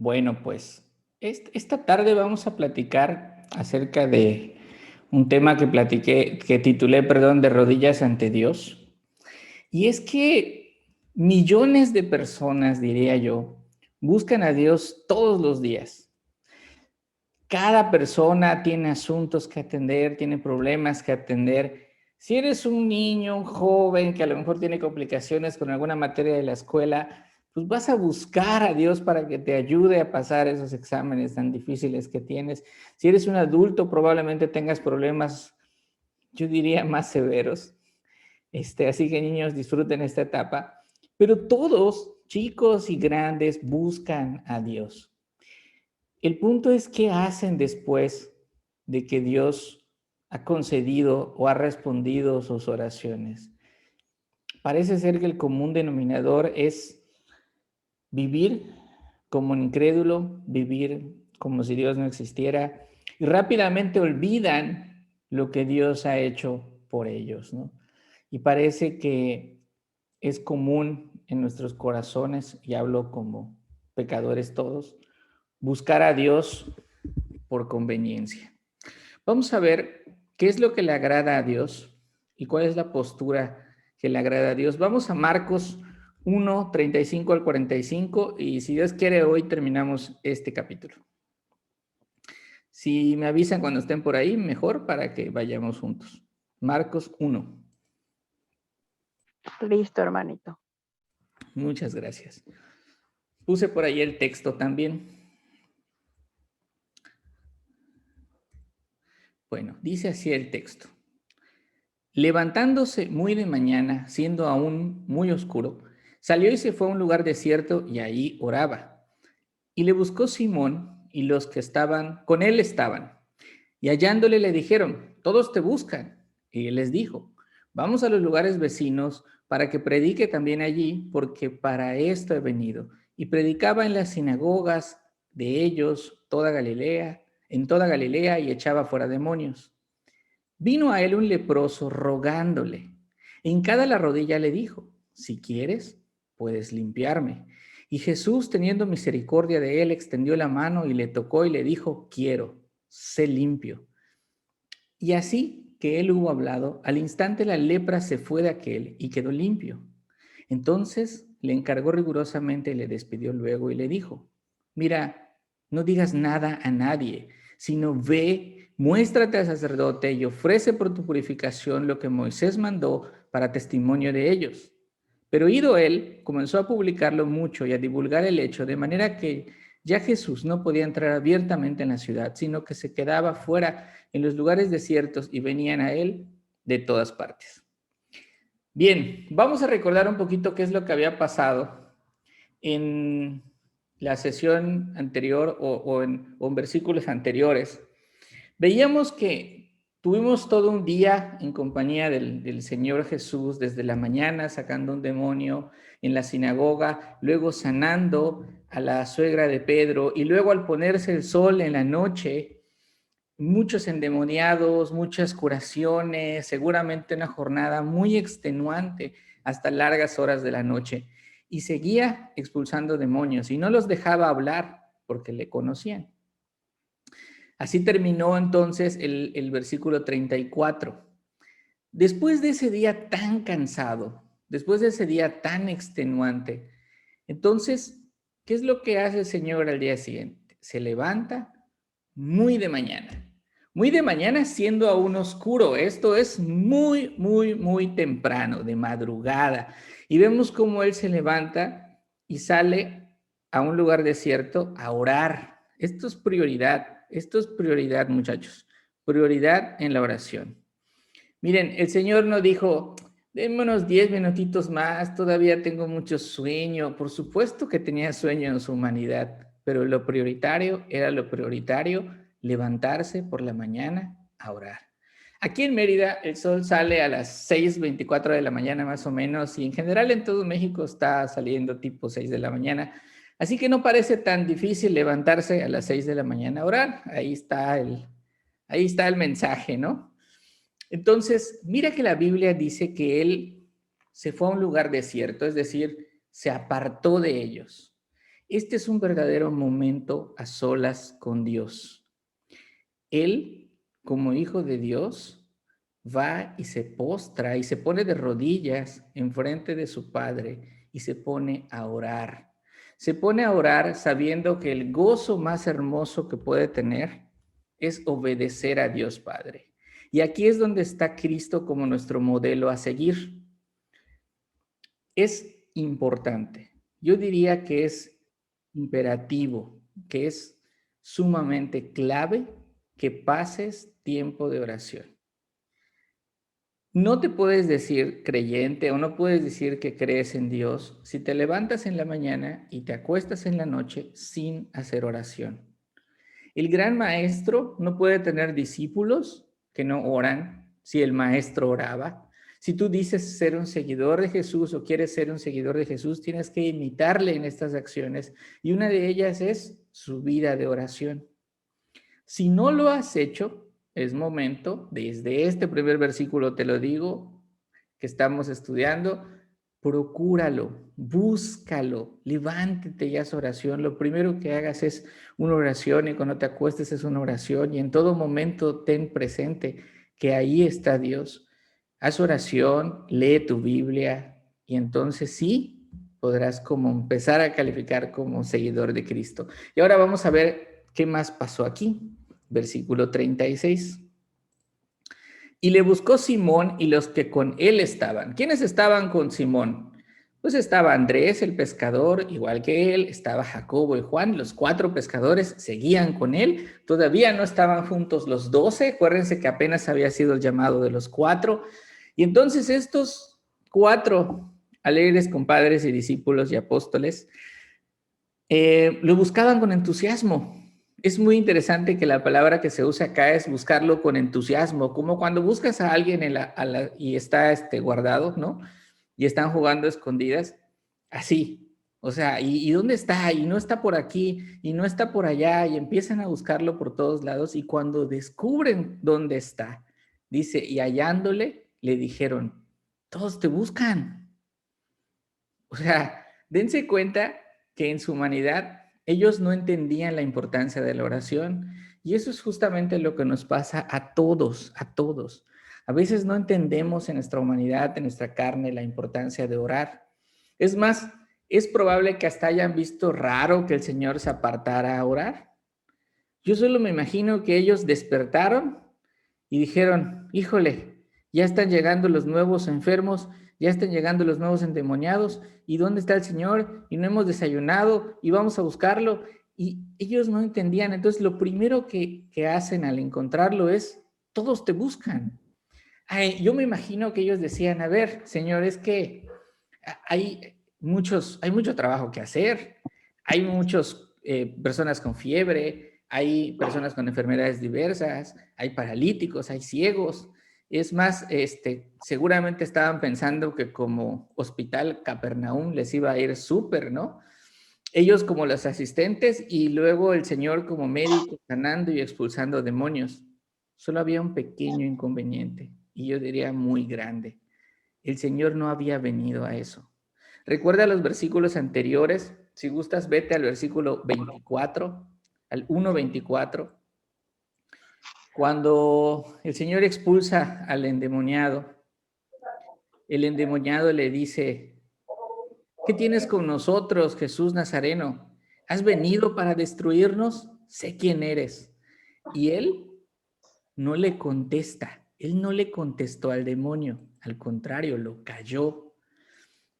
Bueno, pues esta tarde vamos a platicar acerca de un tema que titulé, perdón, de rodillas ante Dios. Y es que millones de personas, diría yo, buscan a Dios todos los días. Cada persona tiene asuntos que atender, tiene problemas que atender. Si eres un niño, un joven que a lo mejor tiene complicaciones con alguna materia de la escuela, pues vas a buscar a Dios para que te ayude a pasar esos exámenes tan difíciles que tienes. Si eres un adulto, probablemente tengas problemas, yo diría, más severos. Así que niños, disfruten esta etapa. Pero todos, chicos y grandes, buscan a Dios. El punto es qué hacen después de que Dios ha concedido o ha respondido sus oraciones. Parece ser que el común denominador es vivir como un incrédulo, vivir como si Dios no existiera y rápidamente olvidan lo que Dios ha hecho por ellos, ¿no? Y parece que es común en nuestros corazones, y hablo como pecadores todos, buscar a Dios por conveniencia. Vamos a ver qué es lo que le agrada a Dios y cuál es la postura que le agrada a Dios. Vamos a Marcos 1, 35 al 45 y si Dios quiere hoy terminamos este capítulo. Si me avisan cuando estén por ahí, mejor para que vayamos juntos. Marcos 1. Listo, hermanito. Muchas gracias. Puse por ahí el texto también. Bueno, dice así el texto. Levantándose muy de mañana, siendo aún muy oscuro, salió y se fue a un lugar desierto y ahí oraba. Y le buscó Simón y los que estaban con él estaban. Y hallándole le dijeron, todos te buscan. Y él les dijo, vamos a los lugares vecinos para que predique también allí, porque para esto he venido. Y predicaba en las sinagogas de ellos toda Galilea, en toda Galilea y echaba fuera demonios. Vino a él un leproso rogándole. Hincada la rodilla le dijo, si quieres, puedes limpiarme. Y Jesús, teniendo misericordia de él, extendió la mano y le tocó y le dijo, quiero, sé limpio. Y así que él hubo hablado, al instante la lepra se fue de aquel y quedó limpio. Entonces le encargó rigurosamente y le despidió luego y le dijo, mira, no digas nada a nadie, sino ve, muéstrate al sacerdote y ofrece por tu purificación lo que Moisés mandó para testimonio de ellos. Pero ido él, comenzó a publicarlo mucho y a divulgar el hecho, de manera que ya Jesús no podía entrar abiertamente en la ciudad, sino que se quedaba fuera en los lugares desiertos y venían a él de todas partes. Bien, vamos a recordar un poquito qué es lo que había pasado en la sesión anterior o en versículos anteriores. Veíamos que tuvimos todo un día en compañía del Señor Jesús, desde la mañana sacando un demonio en la sinagoga, luego sanando a la suegra de Pedro y luego al ponerse el sol en la noche, muchos endemoniados, muchas curaciones, seguramente una jornada muy extenuante hasta largas horas de la noche. Y seguía expulsando demonios y no los dejaba hablar porque le conocían. Así terminó entonces el versículo 34. Después de ese día tan cansado, después de ese día tan extenuante, entonces, ¿qué es lo que hace el Señor al día siguiente? Se levanta muy de mañana. Muy de mañana siendo aún oscuro. Esto es muy, muy, muy temprano, de madrugada. Y vemos cómo Él se levanta y sale a un lugar desierto a orar. Esto es prioridad, muchachos. Prioridad en la oración. Miren, el Señor no dijo, denme unos 10 minutitos más, todavía tengo mucho sueño. Por supuesto que tenía sueño en su humanidad, pero lo prioritario era lo prioritario, levantarse por la mañana a orar. Aquí en Mérida el sol sale a las 6:24 de la mañana más o menos y en general en todo México está saliendo tipo 6 de la mañana. Así que no parece tan difícil levantarse a las 6 de la mañana a orar. Ahí está el mensaje, ¿no? Entonces, mira que la Biblia dice que él se fue a un lugar desierto, es decir, se apartó de ellos. Este es un verdadero momento a solas con Dios. Él, como hijo de Dios, va y se postra y se pone de rodillas enfrente de su Padre y se pone a orar. Se pone a orar sabiendo que el gozo más hermoso que puede tener es obedecer a Dios Padre. Y aquí es donde está Cristo como nuestro modelo a seguir. Es importante. Yo diría que es imperativo, que es sumamente clave que pases tiempo de oración. No te puedes decir creyente o no puedes decir que crees en Dios si te levantas en la mañana y te acuestas en la noche sin hacer oración. El gran maestro no puede tener discípulos que no oran si el maestro oraba. Si tú dices ser un seguidor de Jesús o quieres ser un seguidor de Jesús, tienes que imitarle en estas acciones y una de ellas es su vida de oración. Si no lo has hecho, es momento, desde este primer versículo te lo digo, que estamos estudiando, procúralo, búscalo, levántate y haz oración. Lo primero que hagas es una oración y cuando te acuestes es una oración y en todo momento ten presente que ahí está Dios. Haz oración, lee tu Biblia y entonces sí podrás como empezar a calificar como seguidor de Cristo. Y ahora vamos a ver qué más pasó aquí. Versículo 36. Y le buscó Simón y los que con él estaban. ¿Quiénes estaban con Simón? Pues estaba Andrés, el pescador, igual que él, estaba Jacobo y Juan, los 4 pescadores seguían con él, todavía no estaban juntos los 12, acuérdense que apenas había sido el llamado de los 4, y entonces estos 4 alegres compadres y discípulos y apóstoles lo buscaban con entusiasmo. Es muy interesante que la palabra que se usa acá es buscarlo con entusiasmo, como cuando buscas a alguien y está guardado, ¿no? Y están jugando escondidas, así. O sea, ¿y dónde está? Y no está por aquí, y no está por allá, y empiezan a buscarlo por todos lados, y cuando descubren dónde está, dice, y hallándole, le dijeron, todos te buscan. O sea, dense cuenta que en su humanidad ellos no entendían la importancia de la oración y eso es justamente lo que nos pasa a todos, a todos. A veces no entendemos en nuestra humanidad, en nuestra carne, la importancia de orar. Es más, es probable que hasta hayan visto raro que el Señor se apartara a orar. Yo solo me imagino que ellos despertaron y dijeron, híjole, ya están llegando los nuevos enfermos, ya están llegando los nuevos endemoniados, ¿y dónde está el Señor? Y no hemos desayunado y vamos a buscarlo. Y ellos no entendían. Entonces, lo primero que hacen al encontrarlo es, todos te buscan. Ay, yo me imagino que ellos decían, a ver, Señor, es que hay mucho trabajo que hacer, hay muchas personas con fiebre, hay personas con enfermedades diversas, hay paralíticos, hay ciegos. Es más, seguramente estaban pensando que como hospital Capernaum les iba a ir súper, ¿no? Ellos como los asistentes y luego el Señor como médico sanando y expulsando demonios. Solo había un pequeño inconveniente y yo diría muy grande. El Señor no había venido a eso. Recuerda los versículos anteriores. Si gustas, vete al versículo 24, al 1:24. Cuando el Señor expulsa al endemoniado, el endemoniado le dice, ¿qué tienes con nosotros, Jesús Nazareno? ¿Has venido para destruirnos? Sé quién eres. Y él no le contesta. Él no le contestó al demonio. Al contrario, lo calló.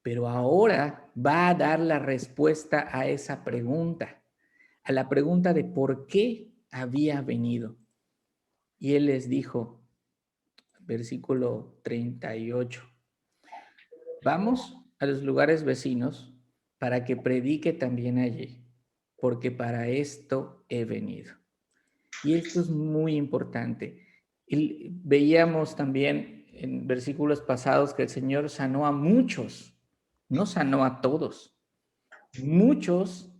Pero ahora va a dar la respuesta a esa pregunta, a la pregunta de por qué había venido. Y él les dijo, versículo 38, vamos a los lugares vecinos para que predique también allí, porque para esto he venido. Y esto es muy importante. Veíamos también en versículos pasados que el Señor sanó a muchos, no sanó a todos. Muchos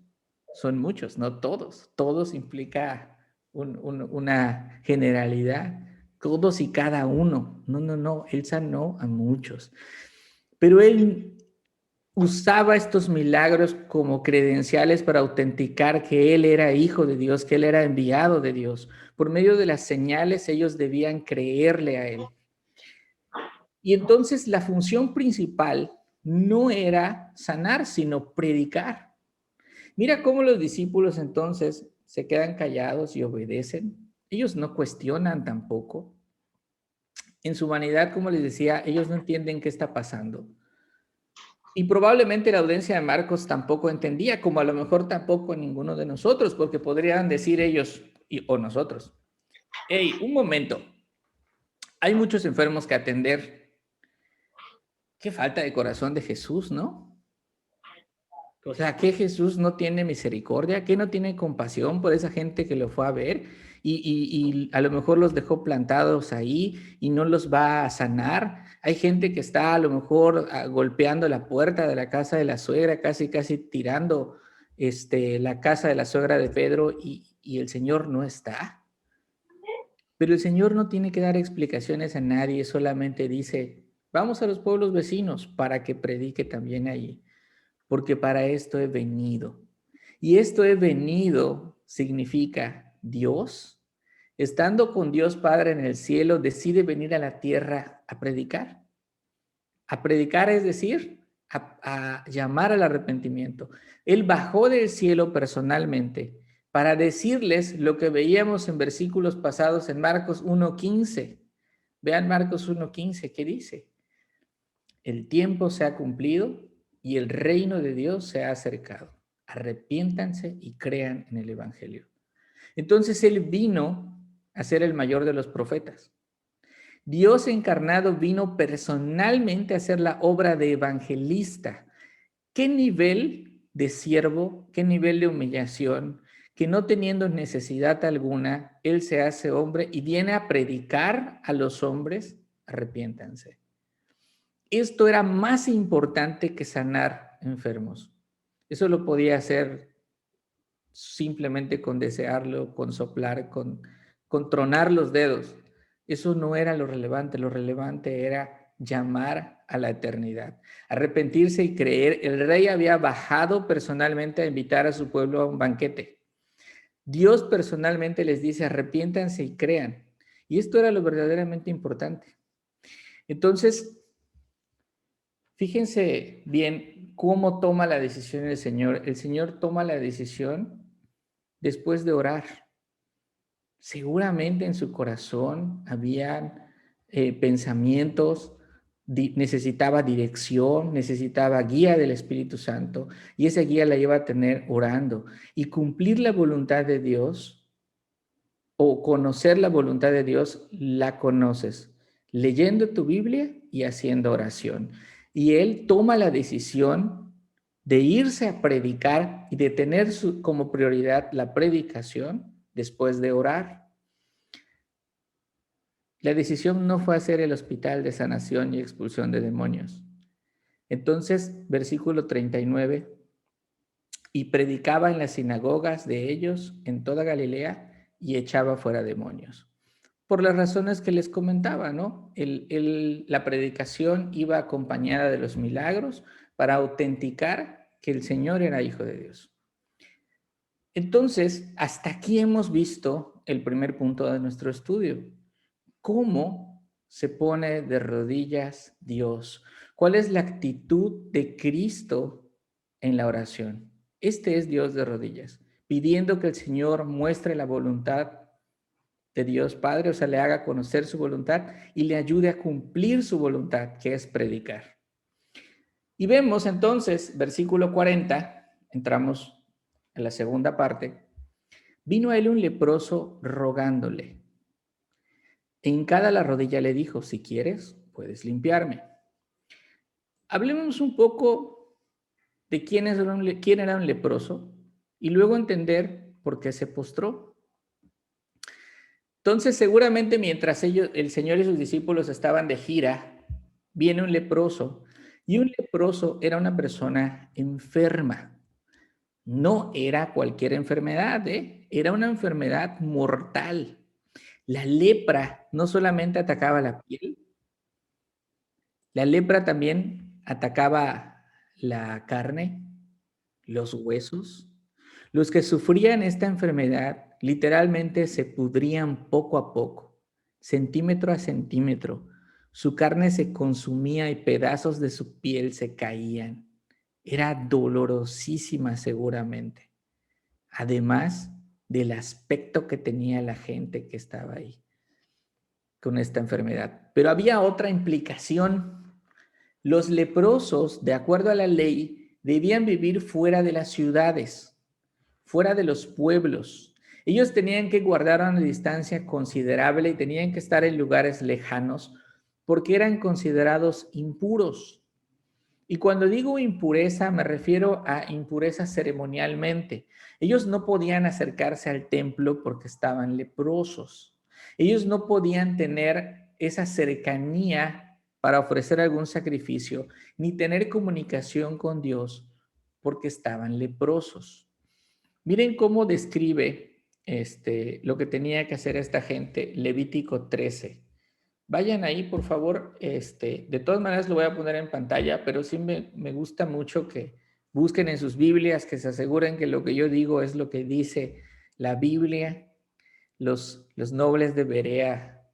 son muchos, no todos. Todos implica una generalidad. Todos y cada uno. No. Él sanó a muchos. Pero él usaba estos milagros como credenciales para autenticar que él era hijo de Dios, que él era enviado de Dios. Por medio de las señales ellos debían creerle a él. Y entonces la función principal no era sanar, sino predicar. Mira cómo los discípulos entonces se quedan callados y obedecen. Ellos no cuestionan tampoco. En su vanidad, como les decía, ellos no entienden qué está pasando. Y probablemente la audiencia de Marcos tampoco entendía, como a lo mejor tampoco ninguno de nosotros, porque podrían decir ellos o nosotros, hey, un momento, hay muchos enfermos que atender. Qué falta de corazón de Jesús, ¿no? O sea, ¿que Jesús no tiene misericordia? ¿Que no tiene compasión por esa gente que lo fue a ver? Y a lo mejor los dejó plantados ahí y no los va a sanar. Hay gente que está a lo mejor golpeando la puerta de la casa de la suegra, casi, casi tirando la casa de la suegra de Pedro y el Señor no está. Pero el Señor no tiene que dar explicaciones a nadie, solamente dice, vamos a los pueblos vecinos para que predique también allí, porque para esto he venido. Y esto he venido significa Dios, estando con Dios Padre en el cielo, decide venir a la tierra a predicar. A predicar es decir, a llamar al arrepentimiento. Él bajó del cielo personalmente para decirles lo que veíamos en versículos pasados en Marcos 1:15. Vean Marcos 1:15, ¿qué dice? El tiempo se ha cumplido y el reino de Dios se ha acercado. Arrepiéntanse y crean en el Evangelio. Entonces Él vino a ser el mayor de los profetas. Dios encarnado vino personalmente a hacer la obra de evangelista. ¿Qué nivel de siervo, qué nivel de humillación, que no teniendo necesidad alguna, Él se hace hombre y viene a predicar a los hombres, arrepiéntanse? Esto era más importante que sanar enfermos. Eso lo podía hacer simplemente con desearlo, con soplar, con tronar los dedos. Eso no era lo relevante era llamar a la eternidad, arrepentirse y creer. El rey había bajado personalmente a invitar a su pueblo a un banquete. Dios personalmente les dice, arrepiéntanse y crean. Y esto era lo verdaderamente importante. Entonces, fíjense bien cómo toma la decisión el Señor. El Señor toma la decisión después de orar. Seguramente en su corazón habían pensamientos, necesitaba dirección, necesitaba guía del Espíritu Santo y esa guía la iba a tener orando. Y cumplir la voluntad de Dios o conocer la voluntad de Dios, la conoces leyendo tu Biblia y haciendo oración. Y él toma la decisión de irse a predicar y de tener como prioridad la predicación después de orar. La decisión no fue hacer el hospital de sanación y expulsión de demonios. Entonces, versículo 39, y predicaba en las sinagogas de ellos en toda Galilea y echaba fuera demonios. Por las razones que les comentaba, ¿no? La predicación iba acompañada de los milagros para autenticar que el Señor era hijo de Dios. Entonces, hasta aquí hemos visto el primer punto de nuestro estudio. ¿Cómo se pone de rodillas Dios? ¿Cuál es la actitud de Cristo en la oración? Este es Dios de rodillas, pidiendo que el Señor muestre la voluntad de Dios Padre, o sea, le haga conocer su voluntad y le ayude a cumplir su voluntad, que es predicar. Y vemos entonces, versículo 40, entramos a la segunda parte, vino a él un leproso rogándole. En cada la rodilla le dijo, si quieres, puedes limpiarme. Hablemos un poco de quién era un leproso y luego entender por qué se postró. Entonces, seguramente mientras el Señor y sus discípulos estaban de gira, viene un leproso y un leproso era una persona enferma. No era cualquier enfermedad, era una enfermedad mortal. La lepra no solamente atacaba la piel, la lepra también atacaba la carne, los huesos. Los que sufrían esta enfermedad literalmente se pudrían poco a poco, centímetro a centímetro. Su carne se consumía y pedazos de su piel se caían. Era dolorosísima seguramente, además del aspecto que tenía la gente que estaba ahí con esta enfermedad. Pero había otra implicación. Los leprosos, de acuerdo a la ley, debían vivir fuera de las ciudades, fuera de los pueblos. Ellos tenían que guardar una distancia considerable y tenían que estar en lugares lejanos porque eran considerados impuros. Y cuando digo impureza, me refiero a impureza ceremonialmente. Ellos no podían acercarse al templo porque estaban leprosos. Ellos no podían tener esa cercanía para ofrecer algún sacrificio, ni tener comunicación con Dios porque estaban leprosos. Miren cómo describe lo que tenía que hacer esta gente, Levítico 13. Vayan ahí, por favor. De todas maneras lo voy a poner en pantalla, pero sí me gusta mucho que busquen en sus Biblias, que se aseguren que lo que yo digo es lo que dice la Biblia. Los nobles de Berea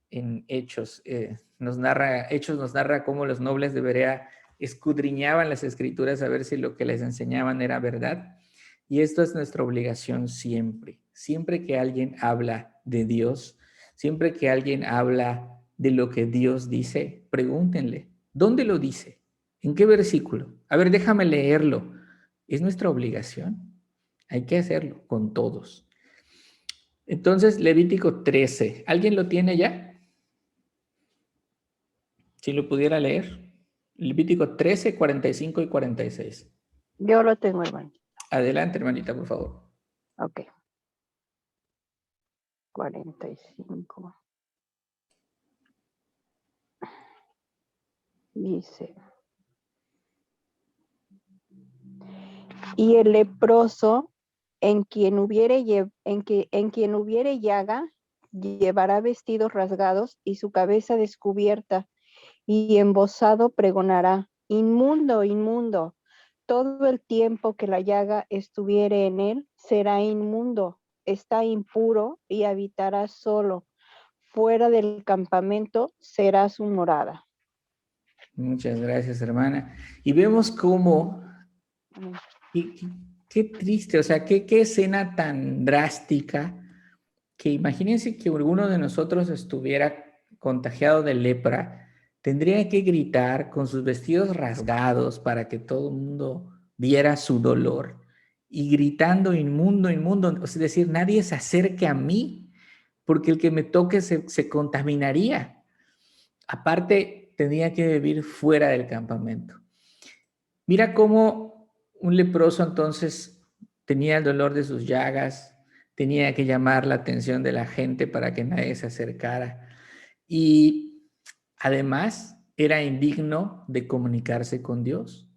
en Hechos, Hechos nos narra cómo los nobles de Berea escudriñaban las escrituras a ver si lo que les enseñaban era verdad. Y esto es nuestra obligación siempre. Siempre que alguien habla de Dios, siempre que alguien habla de lo que Dios dice, pregúntenle, ¿dónde lo dice? ¿En qué versículo? A ver, déjame leerlo. Es nuestra obligación. Hay que hacerlo con todos. Entonces, Levítico 13. ¿Alguien lo tiene ya? Si lo pudiera leer. Levítico 13, 45 y 46. Yo lo tengo, hermano. Adelante, hermanita, por favor. Ok. 45. Dice. Y el leproso en quien hubiere llaga llevará vestidos rasgados y su cabeza descubierta, y embozado pregonará: inmundo, inmundo. Todo el tiempo que la llaga estuviere en él será inmundo, está impuro y habitará solo. Fuera del campamento será su morada. Muchas gracias, hermana. Y vemos cómo, qué triste, o sea, qué escena tan drástica, que imagínense que alguno de nosotros estuviera contagiado de lepra, tendría que gritar con sus vestidos rasgados para que todo el mundo viera su dolor y gritando inmundo, inmundo, es decir, nadie se acerque a mí porque el que me toque se contaminaría. Aparte, tenía que vivir fuera del campamento. Mira cómo un leproso entonces tenía el dolor de sus llagas, tenía que llamar la atención de la gente para que nadie se acercara. Y además era indigno de comunicarse con Dios.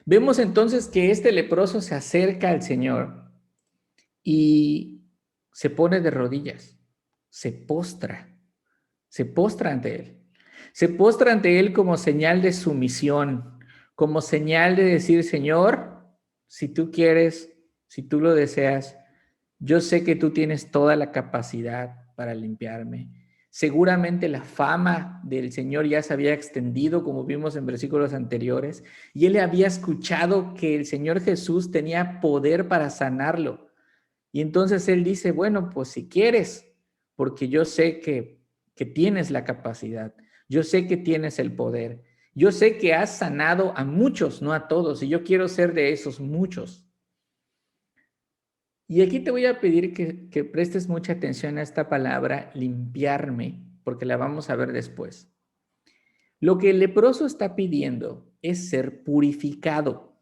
Vemos entonces que este leproso se acerca al Señor y se pone de rodillas, se postra ante Él. Se postra ante Él como señal de sumisión, como señal de decir: Señor, si tú quieres, si tú lo deseas, yo sé que tú tienes toda la capacidad para limpiarme. Seguramente la fama del Señor ya se había extendido, como vimos en versículos anteriores, y él había escuchado que el Señor Jesús tenía poder para sanarlo. Y entonces él dice: bueno, pues si quieres, porque yo sé que tienes la capacidad, yo sé que tienes el poder, yo sé que has sanado a muchos, no a todos, y yo quiero ser de esos muchos. Y aquí te voy a pedir que prestes mucha atención a esta palabra, limpiarme, porque la vamos a ver después. Lo que el leproso está pidiendo es ser purificado.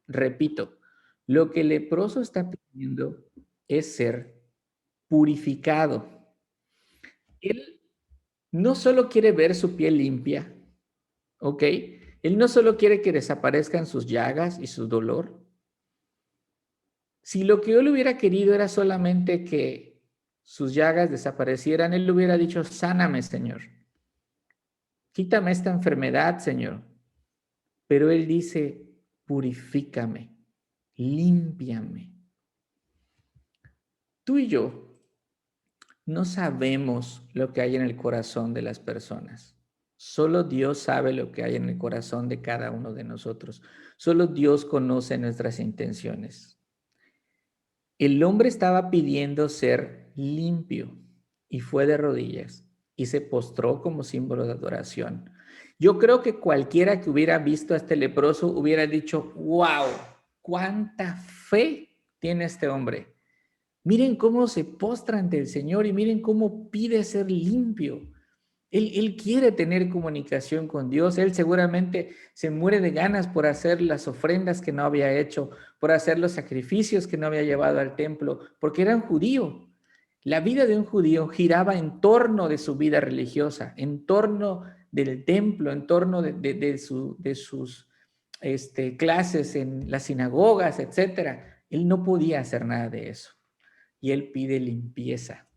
Repito, lo que el leproso está pidiendo es ser purificado. Él no solo quiere ver su piel limpia, ¿ok? Él no solo quiere que desaparezcan sus llagas y su dolor. Si lo que él hubiera querido era solamente que sus llagas desaparecieran, él le hubiera dicho: sáname, Señor. Quítame esta enfermedad, Señor. Pero él dice, purifícame, límpiame. Tú y yo no sabemos lo que hay en el corazón de las personas. Solo Dios sabe lo que hay en el corazón de cada uno de nosotros. Solo Dios conoce nuestras intenciones. El hombre estaba pidiendo ser limpio y fue de rodillas y se postró como símbolo de adoración. Yo creo que cualquiera que hubiera visto a este leproso hubiera dicho, wow, cuánta fe tiene este hombre. Miren cómo se postra ante el Señor y miren cómo pide ser limpio. Él quiere tener comunicación con Dios. Él seguramente se muere de ganas por hacer las ofrendas que no había hecho, por hacer los sacrificios que no había llevado al templo, porque era un judío. La vida de un judío giraba en torno de su vida religiosa, en torno del templo, en torno de sus clases en las sinagogas, etc. Él no podía hacer nada de eso. Y él pide limpieza.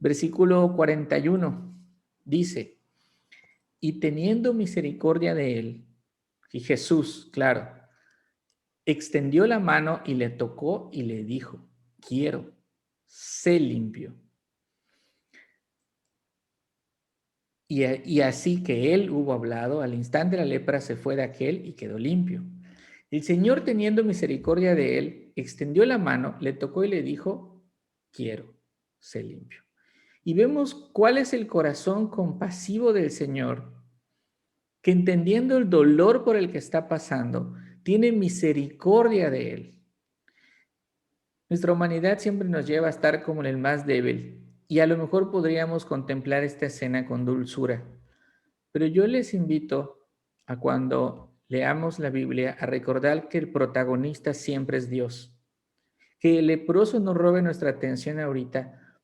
Versículo 41 dice, y teniendo misericordia de él, y Jesús, claro, extendió la mano y le tocó y le dijo, quiero, sé limpio. Y así que él hubo hablado, al instante la lepra se fue de aquel y quedó limpio. El Señor, teniendo misericordia de él, extendió la mano, le tocó y le dijo, quiero, sé limpio. Y vemos cuál es el corazón compasivo del Señor, que entendiendo el dolor por el que está pasando, tiene misericordia de él. Nuestra humanidad siempre nos lleva a estar como el más débil, y a lo mejor podríamos contemplar esta escena con dulzura. Pero yo les invito a cuando leamos la Biblia a recordar que el protagonista siempre es Dios. Que el leproso no robe nuestra atención ahorita,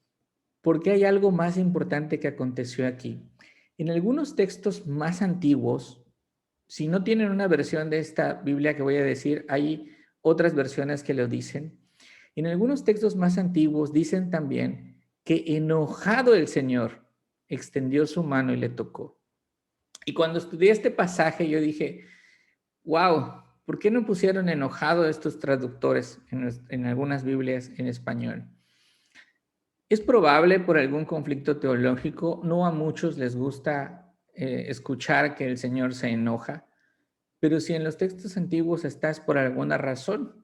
porque hay algo más importante que aconteció aquí. En algunos textos más antiguos, si no tienen una versión de esta Biblia que voy a decir, hay otras versiones que lo dicen. En algunos textos más antiguos dicen también que enojado el Señor extendió su mano y le tocó. Y cuando estudié este pasaje yo dije, wow, ¿por qué no pusieron enojado estos traductores en algunas Biblias en español? Es probable por algún conflicto teológico, no a muchos les gusta escuchar que el Señor se enoja, pero si en los textos antiguos estás por alguna razón,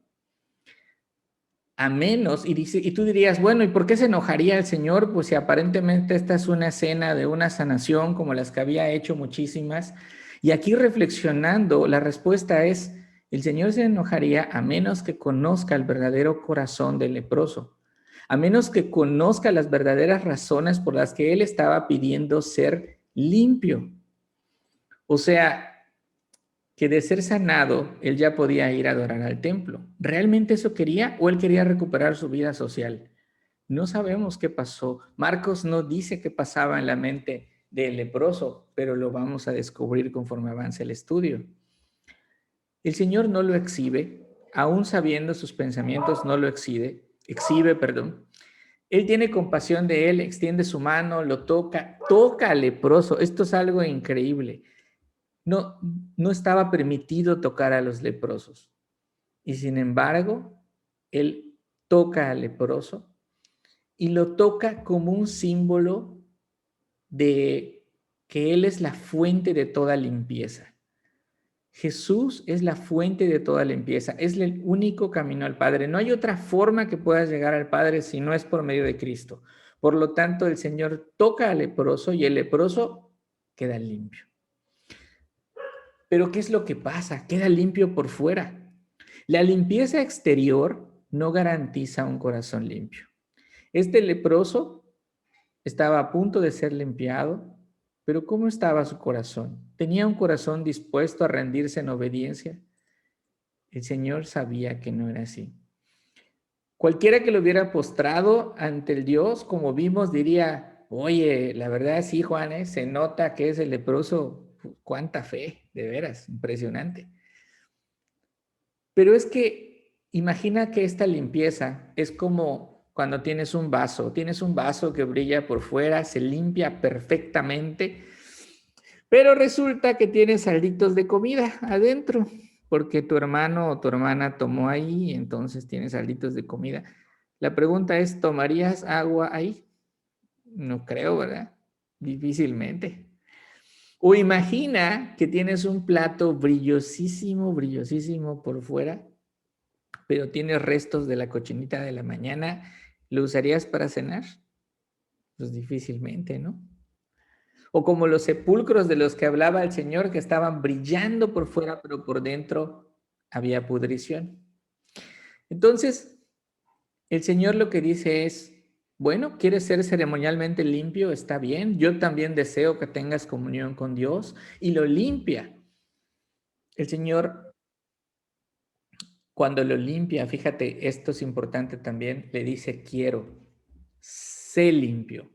a menos, y tú dirías, bueno, ¿y por qué se enojaría el Señor? Pues si aparentemente esta es una escena de una sanación como las que había hecho muchísimas, y aquí reflexionando, la respuesta es, el Señor se enojaría a menos que conozca el verdadero corazón del leproso, a menos que conozca las verdaderas razones por las que él estaba pidiendo ser limpio. O sea, que de ser sanado, él ya podía ir a adorar al templo. ¿Realmente eso quería o él quería recuperar su vida social? No sabemos qué pasó. Marcos no dice qué pasaba en la mente del leproso, pero lo vamos a descubrir conforme avance el estudio. El Señor no lo exhibe, aún sabiendo sus pensamientos, no lo exhibe. Él tiene compasión de él, extiende su mano, lo toca al leproso. Esto es algo increíble. No estaba permitido tocar a los leprosos. Y sin embargo, él toca al leproso y lo toca como un símbolo de que él es la fuente de toda limpieza. Jesús es la fuente de toda limpieza, es el único camino al Padre. No hay otra forma que puedas llegar al Padre si no es por medio de Cristo. Por lo tanto, el Señor toca al leproso y el leproso queda limpio. Pero ¿qué es lo que pasa? Queda limpio por fuera. La limpieza exterior no garantiza un corazón limpio. Este leproso estaba a punto de ser limpiado, pero ¿cómo estaba su corazón? ¿Tenía un corazón dispuesto a rendirse en obediencia? El Señor sabía que no era así. Cualquiera que lo hubiera postrado ante el Dios, como vimos, diría, oye, la verdad sí, Juan, se nota que es el leproso. Cuánta fe, de veras, impresionante. Pero es que imagina que esta limpieza es como cuando tienes un vaso que brilla por fuera, se limpia perfectamente, Pero resulta que tienes salditos de comida adentro, porque tu hermano o tu hermana tomó ahí, entonces tienes salditos de comida. La pregunta es, ¿tomarías agua ahí? No creo, ¿verdad? Difícilmente. O imagina que tienes un plato brillosísimo, brillosísimo por fuera, pero tienes restos de la cochinita de la mañana. ¿Lo usarías para cenar? Pues difícilmente, ¿no? O como los sepulcros de los que hablaba el Señor, que estaban brillando por fuera, pero por dentro había pudrición. Entonces, el Señor lo que dice es, bueno, ¿quieres ser ceremonialmente limpio? Está bien. Yo también deseo que tengas comunión con Dios y lo limpia. El Señor, cuando lo limpia, fíjate, esto es importante también, le dice, quiero, sé limpio.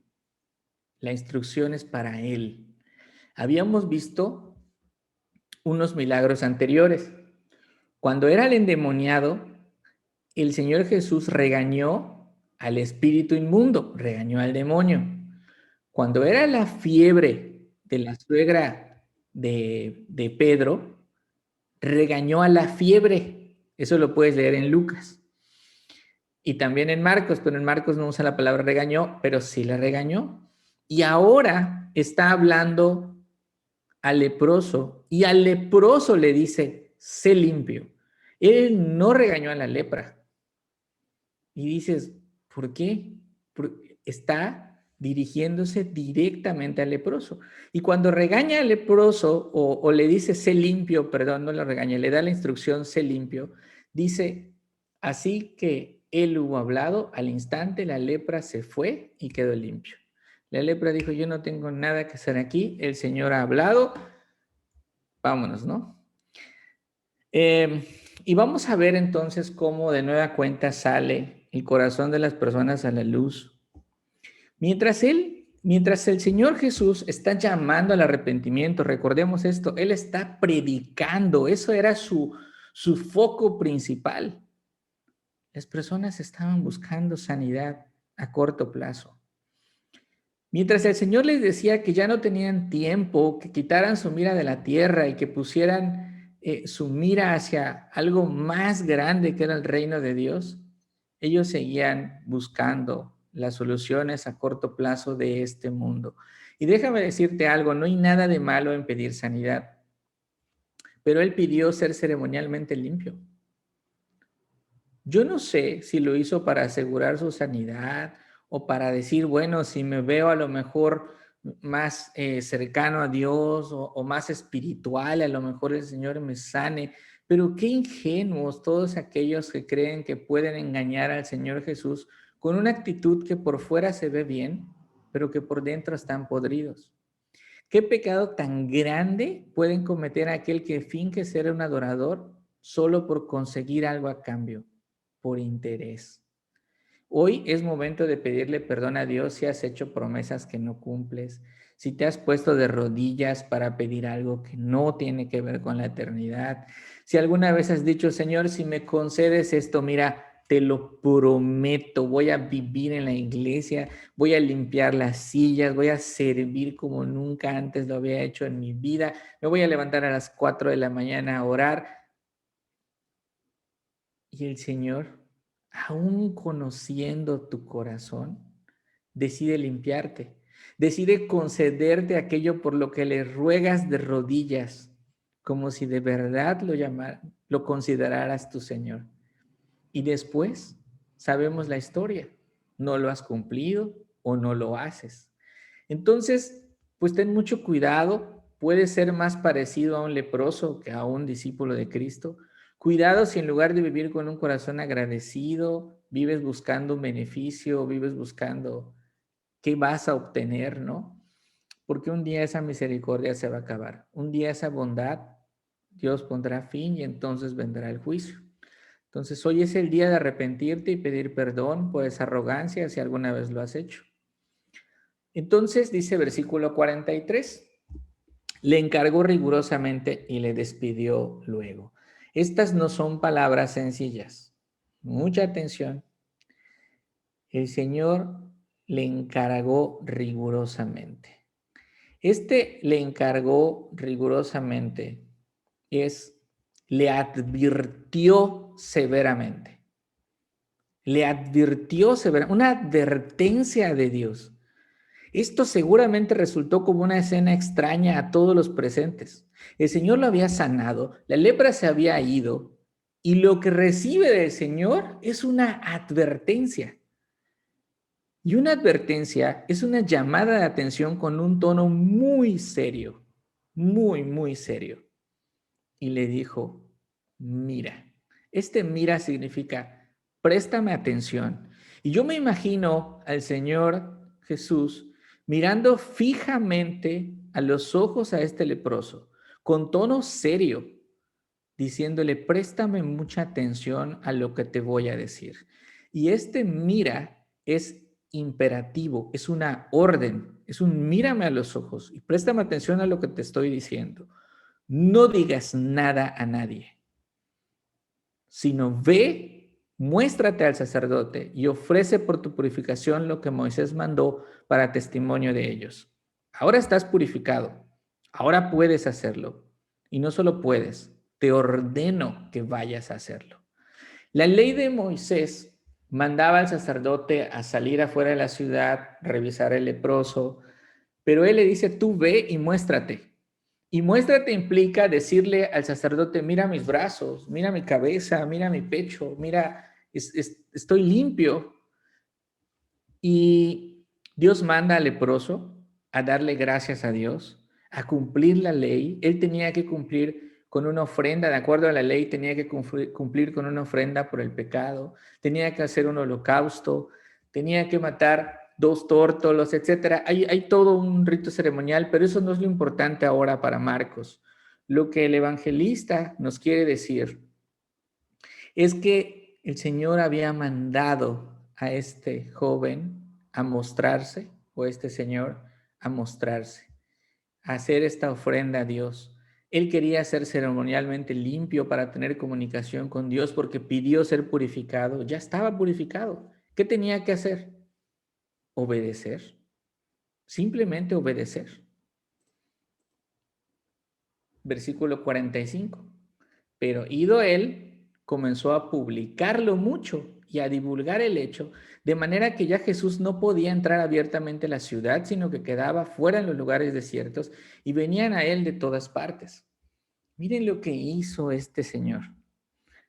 La instrucción es para Él. Habíamos visto unos milagros anteriores. Cuando era el endemoniado, el Señor Jesús regañó al espíritu inmundo, regañó al demonio. Cuando era la fiebre de la suegra de Pedro, regañó a la fiebre. Eso lo puedes leer en Lucas. Y también en Marcos, pero en Marcos no usa la palabra regañó, pero sí la regañó. Y ahora está hablando al leproso y al leproso le dice, sé limpio. Él no regañó a la lepra. Y dices, ¿por qué? Porque está dirigiéndose directamente al leproso. Y cuando regaña al leproso o le dice, sé limpio, perdón, no lo regaña, le da la instrucción, sé limpio, dice, así que él hubo hablado, al instante la lepra se fue y quedó limpio. La lepra dijo, yo no tengo nada que hacer aquí, el Señor ha hablado, vámonos, ¿no? Y vamos a ver entonces cómo de nueva cuenta sale el corazón de las personas a la luz. Mientras el Señor Jesús está llamando al arrepentimiento, recordemos esto, Él está predicando, eso era su foco principal. Las personas estaban buscando sanidad a corto plazo. Mientras el Señor les decía que ya no tenían tiempo, que quitaran su mira de la tierra y que pusieran su mira hacia algo más grande que era el reino de Dios, ellos seguían buscando las soluciones a corto plazo de este mundo. Y déjame decirte algo, no hay nada de malo en pedir sanidad, pero Él pidió ser ceremonialmente limpio. Yo no sé si lo hizo para asegurar su sanidad o para decir, bueno, si me veo a lo mejor más cercano a Dios o más espiritual, a lo mejor el Señor me sane. Pero qué ingenuos todos aquellos que creen que pueden engañar al Señor Jesús con una actitud que por fuera se ve bien, pero que por dentro están podridos. ¿Qué pecado tan grande pueden cometer aquel que finge ser un adorador solo por conseguir algo a cambio? Por interés. Hoy es momento de pedirle perdón a Dios si has hecho promesas que no cumples, si te has puesto de rodillas para pedir algo que no tiene que ver con la eternidad, si alguna vez has dicho, Señor, si me concedes esto, mira, te lo prometo, voy a vivir en la iglesia, voy a limpiar las sillas, voy a servir como nunca antes lo había hecho en mi vida, me voy a levantar a las 4 de la mañana a orar. Y el Señor, aún conociendo tu corazón, decide limpiarte, decide concederte aquello por lo que le ruegas de rodillas, como si de verdad lo consideraras tu Señor. Y después sabemos la historia, no lo has cumplido o no lo haces. Entonces, pues ten mucho cuidado, puedes ser más parecido a un leproso que a un discípulo de Cristo. Cuidado si en lugar de vivir con un corazón agradecido, vives buscando un beneficio, vives buscando qué vas a obtener, ¿no? Porque un día esa misericordia se va a acabar. Un día esa bondad, Dios pondrá fin y entonces vendrá el juicio. Entonces hoy es el día de arrepentirte y pedir perdón por esa arrogancia si alguna vez lo has hecho. Entonces dice versículo 43, le encargó rigurosamente y le despidió luego. Estas no son palabras sencillas. Mucha atención. El Señor le encargó rigurosamente. Este le encargó rigurosamente, le advirtió severamente. Le advirtió severamente, una advertencia de Dios. Esto seguramente resultó como una escena extraña a todos los presentes. El Señor lo había sanado, la lepra se había ido, y lo que recibe del Señor es una advertencia. Y una advertencia es una llamada de atención con un tono muy serio, muy, muy serio. Y le dijo, mira. Este mira significa, préstame atención. Y yo me imagino al Señor Jesús mirando fijamente a los ojos a este leproso, con tono serio, diciéndole, préstame mucha atención a lo que te voy a decir. Y este mira es imperativo, es una orden, es un mírame a los ojos y préstame atención a lo que te estoy diciendo. No digas nada a nadie, sino ve, muéstrate al sacerdote y ofrece por tu purificación lo que Moisés mandó para testimonio de ellos. Ahora estás purificado, ahora puedes hacerlo. Y no solo puedes, te ordeno que vayas a hacerlo. La ley de Moisés mandaba al sacerdote a salir afuera de la ciudad, revisar el leproso, pero él le dice, tú ve y muéstrate. Y muéstrate implica decirle al sacerdote, mira mis brazos, mira mi cabeza, mira mi pecho, mira, estoy limpio. Y Dios manda al leproso a darle gracias a Dios, a cumplir la ley. Él tenía que cumplir con una ofrenda, de acuerdo a la ley, tenía que cumplir con una ofrenda por el pecado, tenía que hacer un holocausto, tenía que matar 2 tórtolos, etcétera. Hay todo un rito ceremonial, pero eso no es lo importante ahora para Marcos. Lo que el evangelista nos quiere decir es que el Señor había mandado a este joven a mostrarse, o este señor a mostrarse, a hacer esta ofrenda a Dios. Él quería ser ceremonialmente limpio para tener comunicación con Dios porque pidió ser purificado. Ya estaba purificado. ¿Qué tenía que hacer? Obedecer. Simplemente obedecer. Versículo 45. Pero ido él, comenzó a publicarlo mucho y a divulgar el hecho, de manera que ya Jesús no podía entrar abiertamente a la ciudad, sino que quedaba fuera en los lugares desiertos y venían a él de todas partes. Miren lo que hizo este señor,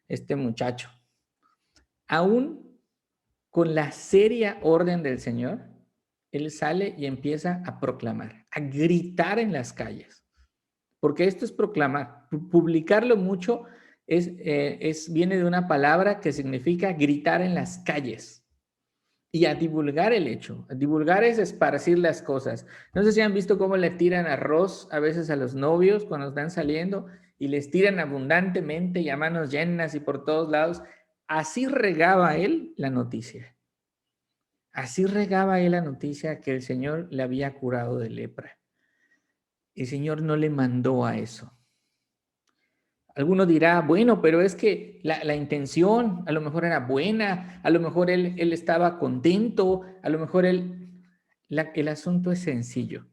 este muchacho. Aún con la seria orden del Señor, él sale y empieza a proclamar, a gritar en las calles. Porque esto es proclamar. Publicarlo mucho viene de una palabra que significa gritar en las calles y a divulgar el hecho. A divulgar es esparcir las cosas. No sé si han visto cómo le tiran arroz a veces a los novios cuando están saliendo y les tiran abundantemente y a manos llenas y por todos lados. Así regaba él la noticia. Así regaba él la noticia que el Señor le había curado de lepra. El Señor no le mandó a eso. Alguno dirá, bueno, pero es que la intención a lo mejor era buena, a lo mejor él estaba contento, a lo mejor el asunto es sencillo.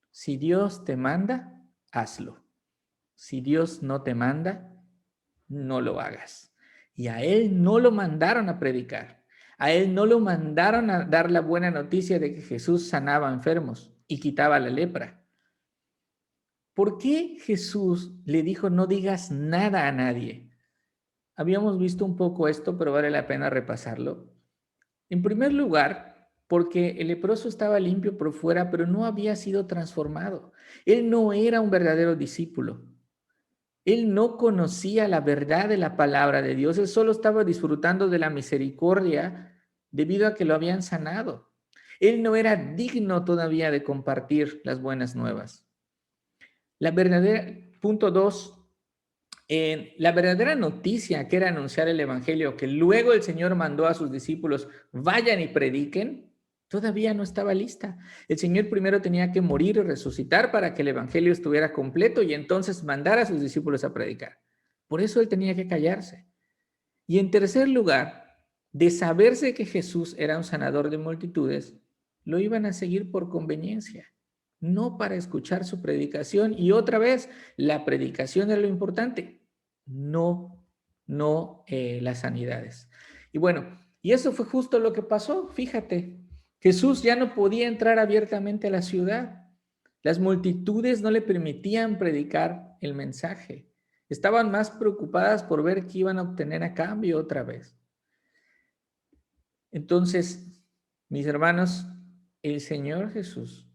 Si Dios te manda, hazlo. Si Dios no te manda, no lo hagas. Y a él no lo mandaron a predicar. A él no lo mandaron a dar la buena noticia de que Jesús sanaba enfermos y quitaba la lepra. ¿Por qué Jesús le dijo no digas nada a nadie? Habíamos visto un poco esto, pero vale la pena repasarlo. En primer lugar, porque el leproso estaba limpio por fuera, pero no había sido transformado. Él no era un verdadero discípulo. Él no conocía la verdad de la palabra de Dios. Él solo estaba disfrutando de la misericordia debido a que lo habían sanado. Él no era digno todavía de compartir las buenas nuevas. Punto 2, la verdadera noticia que era anunciar el evangelio, que luego el Señor mandó a sus discípulos, vayan y prediquen, todavía no estaba lista. El Señor primero tenía que morir y resucitar para que el evangelio estuviera completo y entonces mandar a sus discípulos a predicar. Por eso él tenía que callarse. Y en tercer lugar, de saberse que Jesús era un sanador de multitudes, lo iban a seguir por conveniencia. no para escuchar su predicación. Y otra vez, la predicación es lo importante, no las sanidades. Y bueno, y eso fue justo lo que pasó, fíjate. Jesús ya no podía entrar abiertamente a la ciudad. Las multitudes no le permitían predicar el mensaje. Estaban más preocupadas por ver qué iban a obtener a cambio otra vez. Entonces, mis hermanos, el Señor Jesús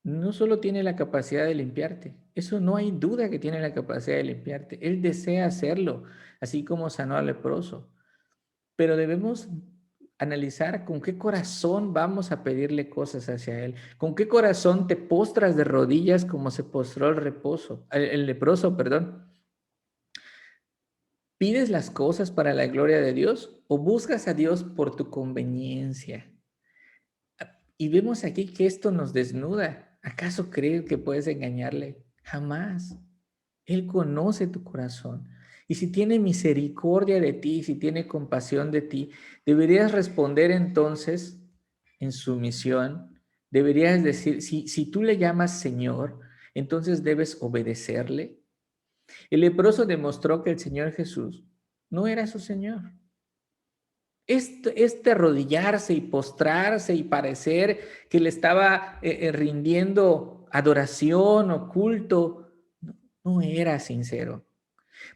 no solo tiene la capacidad de limpiarte, eso no hay duda que tiene la capacidad de limpiarte. Él desea hacerlo, así como sanó al leproso. Pero debemos analizar con qué corazón vamos a pedirle cosas hacia Él. Con qué corazón te postras de rodillas como se postró el leproso, perdón. ¿Pides las cosas para la gloria de Dios o buscas a Dios por tu conveniencia? Y vemos aquí que esto nos desnuda. ¿Acaso crees que puedes engañarle? Jamás. Él conoce tu corazón. Y si tiene misericordia de ti, si tiene compasión de ti, deberías responder entonces en sumisión. Deberías decir, si tú le llamas Señor, entonces debes obedecerle. El leproso demostró que el Señor Jesús no era su Señor. Este arrodillarse y postrarse y parecer que le estaba rindiendo adoración o culto, no era sincero.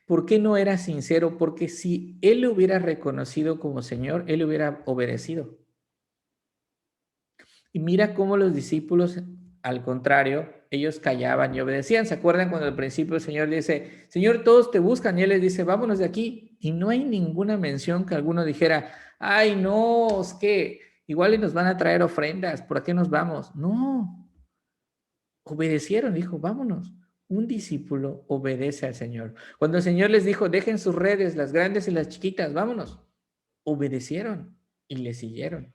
¿Por qué no era sincero? Porque si él lo hubiera reconocido como Señor, él le hubiera obedecido. Y mira cómo los discípulos, al contrario, ellos callaban y obedecían. ¿Se acuerdan cuando al principio el Señor dice, Señor, todos te buscan? Y él les dice, vámonos de aquí. Y no hay ninguna mención que alguno dijera, ay, no, es que igual y nos van a traer ofrendas, ¿por qué nos vamos? No, obedecieron, dijo, vámonos. Un discípulo obedece al Señor. Cuando el Señor les dijo, dejen sus redes, las grandes y las chiquitas, vámonos. Obedecieron y le siguieron.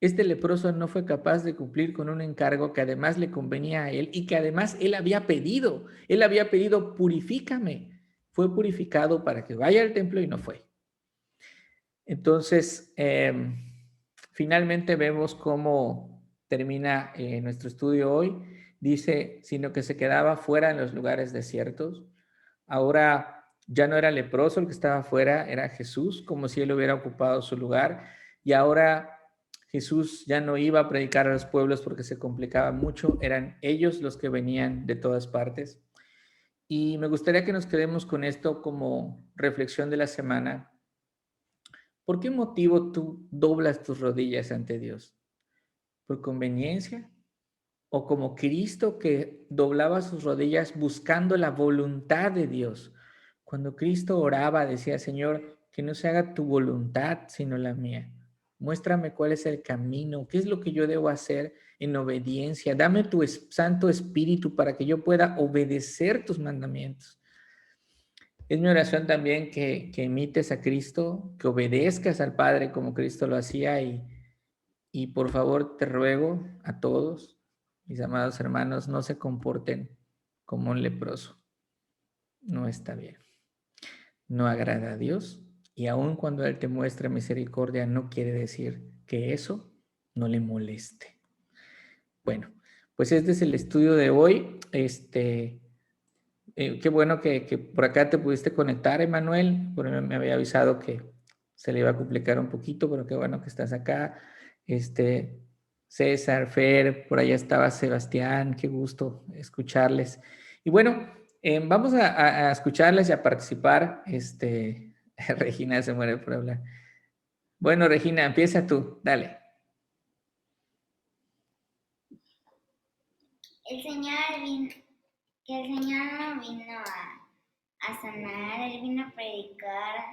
Este leproso no fue capaz de cumplir con un encargo que además le convenía a él y que además él había pedido. Él había pedido, purifícame. Fue purificado para que vaya al templo y no fue. Entonces, finalmente vemos cómo termina nuestro estudio hoy. Dice, sino que se quedaba fuera en los lugares desiertos. Ahora ya no era leproso el que estaba fuera, era Jesús, como si él hubiera ocupado su lugar. Y ahora Jesús ya no iba a predicar a los pueblos porque se complicaba mucho, eran ellos los que venían de todas partes. Y me gustaría que nos quedemos con esto como reflexión de la semana. ¿Por qué motivo tú doblas tus rodillas ante Dios? ¿Por conveniencia? ¿O como Cristo que doblaba sus rodillas buscando la voluntad de Dios? Cuando Cristo oraba, decía, Señor, que no se haga tu voluntad, sino la mía. Muéstrame cuál es el camino, qué es lo que yo debo hacer en obediencia. Dame tu Santo Espíritu para que yo pueda obedecer tus mandamientos. Es mi oración también que imites a Cristo, que obedezcas al Padre como Cristo lo hacía y por favor te ruego a todos, mis amados hermanos, no se comporten como un leproso. No está bien. No agrada a Dios y aun cuando Él te muestre misericordia no quiere decir que eso no le moleste. Bueno, pues este es el estudio de hoy. Qué bueno que por acá te pudiste conectar, Emanuel. Bueno, me había avisado que se le iba a complicar un poquito, pero qué bueno que estás acá. César, Fer, por allá estaba Sebastián, qué gusto escucharles. Y bueno, vamos a escucharles y a participar. Regina se muere por hablar. Bueno, Regina, empieza tú, dale. El Señor vino, que el Señor no vino a sanar, Él vino a predicar,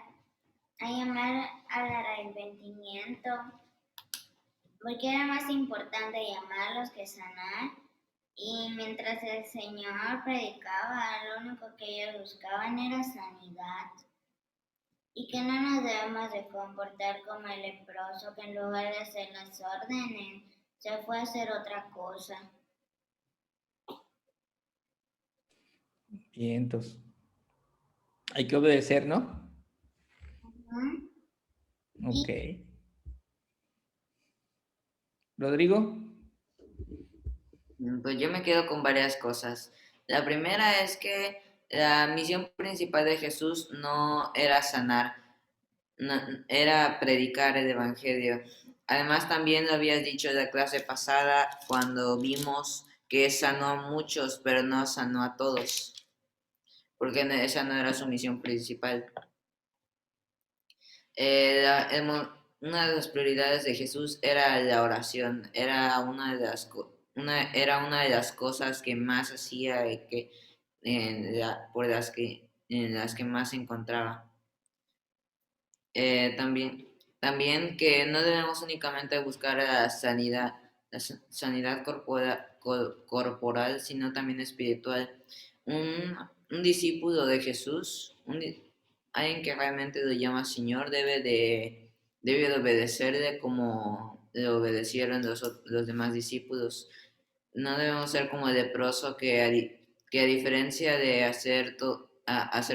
a llamar al arrepentimiento, porque era más importante llamarlos que sanar. Y mientras el Señor predicaba, lo único que ellos buscaban era sanidad. Y que no nos debemos de comportar como el leproso, que en lugar de hacer las órdenes, se fue a hacer otra cosa. Bien, entonces, hay que obedecer, ¿no? Ok. Rodrigo. Pues yo me quedo con varias cosas. La primera es que la misión principal de Jesús no era sanar, no, era predicar el Evangelio. Además, también lo habías dicho en la clase pasada cuando vimos que sanó a muchos, pero no sanó a todos, porque esa no era su misión principal. Una de las prioridades de Jesús era la oración, era era una de las cosas que más hacía y que, en las que más se encontraba. También que no debemos únicamente buscar sanidad corporal, sino también espiritual. Un discípulo de Jesús, alguien que realmente lo llama Señor, debe de obedecerle como le obedecieron los demás discípulos. No debemos ser como el leproso que a diferencia de hacer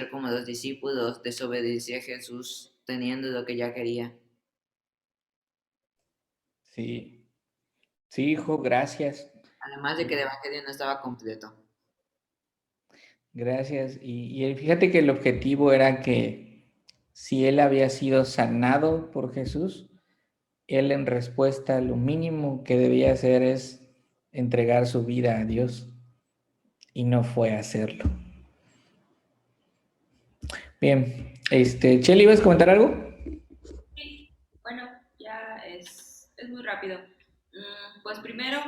como los discípulos, desobedecía a Jesús teniendo lo que ya quería. Sí, sí, hijo, gracias. Además de que el evangelio no estaba completo. Gracias. Y fíjate que el objetivo era que si él había sido sanado por Jesús, él en respuesta lo mínimo que debía hacer es entregar su vida a Dios y no fue a hacerlo. Bien, Cheli, ¿ibas a comentar algo? Sí, bueno, ya es muy rápido. Pues primero,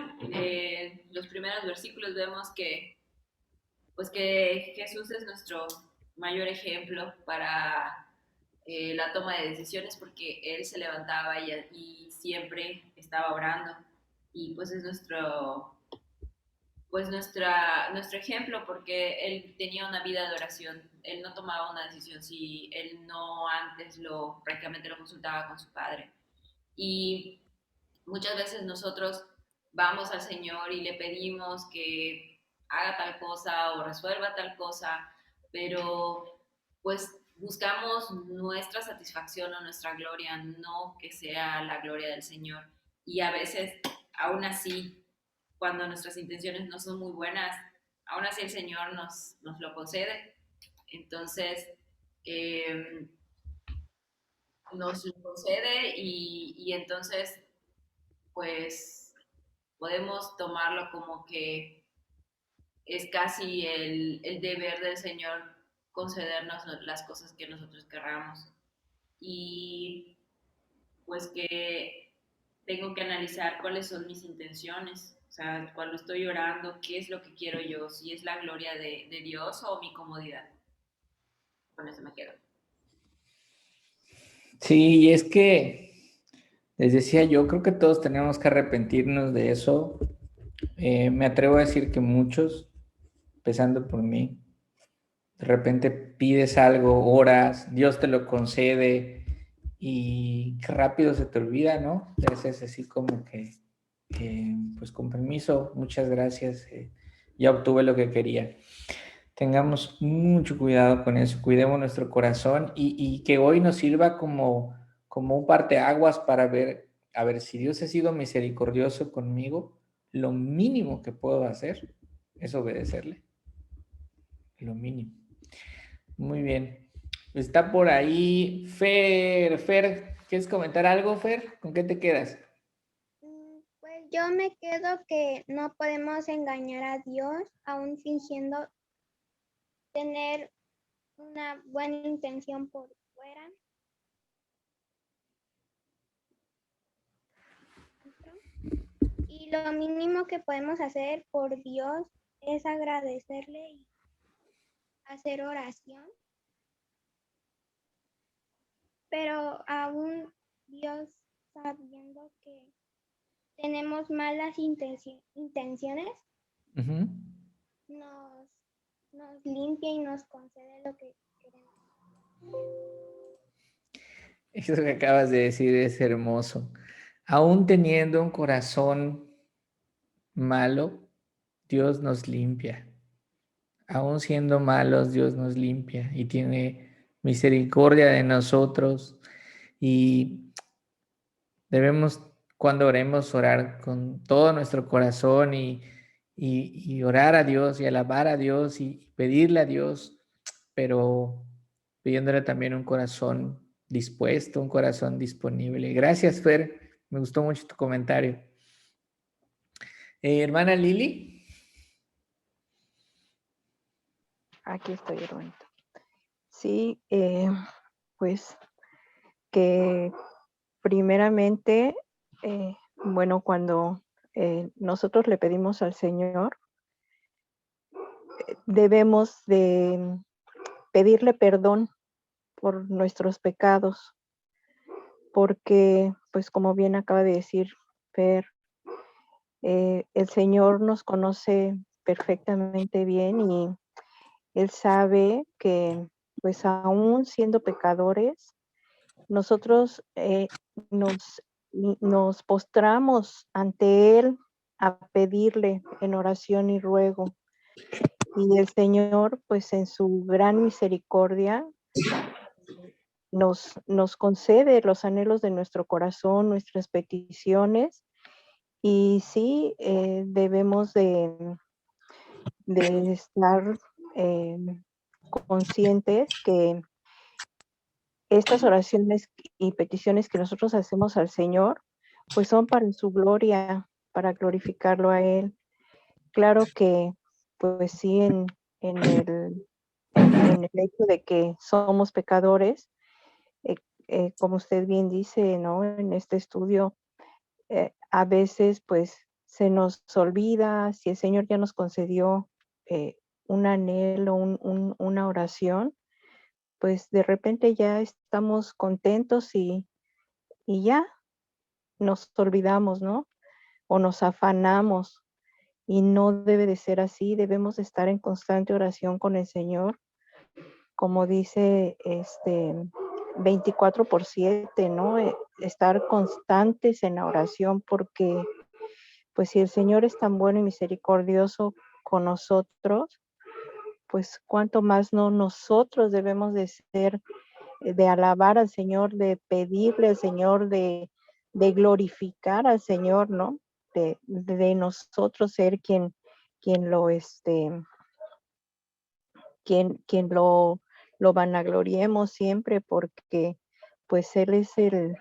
los primeros versículos vemos pues que Jesús es nuestro mayor ejemplo para la toma de decisiones porque Él se levantaba y siempre estaba orando y pues es nuestro ejemplo porque Él tenía una vida de oración. Él no tomaba una decisión si Él no antes prácticamente lo consultaba con su Padre. Y muchas veces nosotros vamos al Señor y le pedimos que haga tal cosa o resuelva tal cosa, pero pues buscamos nuestra satisfacción o nuestra gloria, no que sea la gloria del Señor. Y a veces, aún así, cuando nuestras intenciones no son muy buenas, aún así el Señor nos lo concede. Entonces, eh, nos lo concede y entonces pues podemos tomarlo como que es casi el deber del Señor concedernos las cosas que nosotros querramos. Y pues que tengo que analizar cuáles son mis intenciones. O sea, cuando estoy orando, ¿qué es lo que quiero yo? Si es la gloria de Dios o mi comodidad. Con eso me quedo. Sí, y es que, les decía yo, creo que todos tenemos que arrepentirnos de eso. Me atrevo a decir que muchos, empezando por mí, de repente pides algo, oras, Dios te lo concede y qué rápido se te olvida, ¿no? A veces así como que, pues con permiso, muchas gracias, ya obtuve lo que quería. Tengamos mucho cuidado con eso, cuidemos nuestro corazón y que hoy nos sirva como un parteaguas para ver, a ver, si Dios ha sido misericordioso conmigo, lo mínimo que puedo hacer es obedecerle, lo mínimo. Muy bien. Está por ahí Fer. Fer, ¿quieres comentar algo, Fer? ¿Con qué te quedas? Pues yo me quedo que no podemos engañar a Dios aún fingiendo tener una buena intención por fuera. Y lo mínimo que podemos hacer por Dios es agradecerle y hacer oración. Pero aún Dios, sabiendo que tenemos malas intenciones, Uh-huh. nos limpia y nos concede lo que queremos. Eso que acabas de decir es hermoso. Aún teniendo un corazón malo, Dios nos limpia. Aún siendo malos, Dios nos limpia y tiene misericordia de nosotros. Y debemos, cuando oremos, orar con todo nuestro corazón y y orar a Dios y alabar a Dios y pedirle a Dios, pero pidiéndole también un corazón dispuesto, un corazón disponible. Gracias, Fer. Me gustó mucho tu comentario. Hermana Lili. Aquí estoy, hermanito. Sí, pues que primeramente, bueno, cuando nosotros le pedimos al Señor, debemos de pedirle perdón por nuestros pecados, porque, pues como bien acaba de decir Fer, el Señor nos conoce perfectamente bien y Él sabe que, pues aún siendo pecadores, nosotros nos, nos postramos ante Él a pedirle en oración y ruego. Y el Señor, pues en su gran misericordia, nos concede los anhelos de nuestro corazón, nuestras peticiones. Y sí, debemos de estar eh, conscientes que estas oraciones y peticiones que nosotros hacemos al Señor, pues son para su gloria, para glorificarlo a Él. Claro que, pues sí, en el hecho de que somos pecadores, como usted bien dice, ¿no? En este estudio, a veces, pues, se nos olvida si el Señor ya nos concedió un anhelo, una oración, pues de repente ya estamos contentos y ya nos olvidamos, ¿no? O nos afanamos y no debe de ser así, debemos estar en constante oración con el Señor, como dice 24/7, ¿no? Estar constantes en la oración porque pues si el Señor es tan bueno y misericordioso con nosotros, pues cuánto más no nosotros debemos de ser, de alabar al Señor, de pedirle al Señor, de glorificar al Señor, ¿no? De nosotros ser quien lo, quien lo vanagloriemos siempre, porque pues Él es el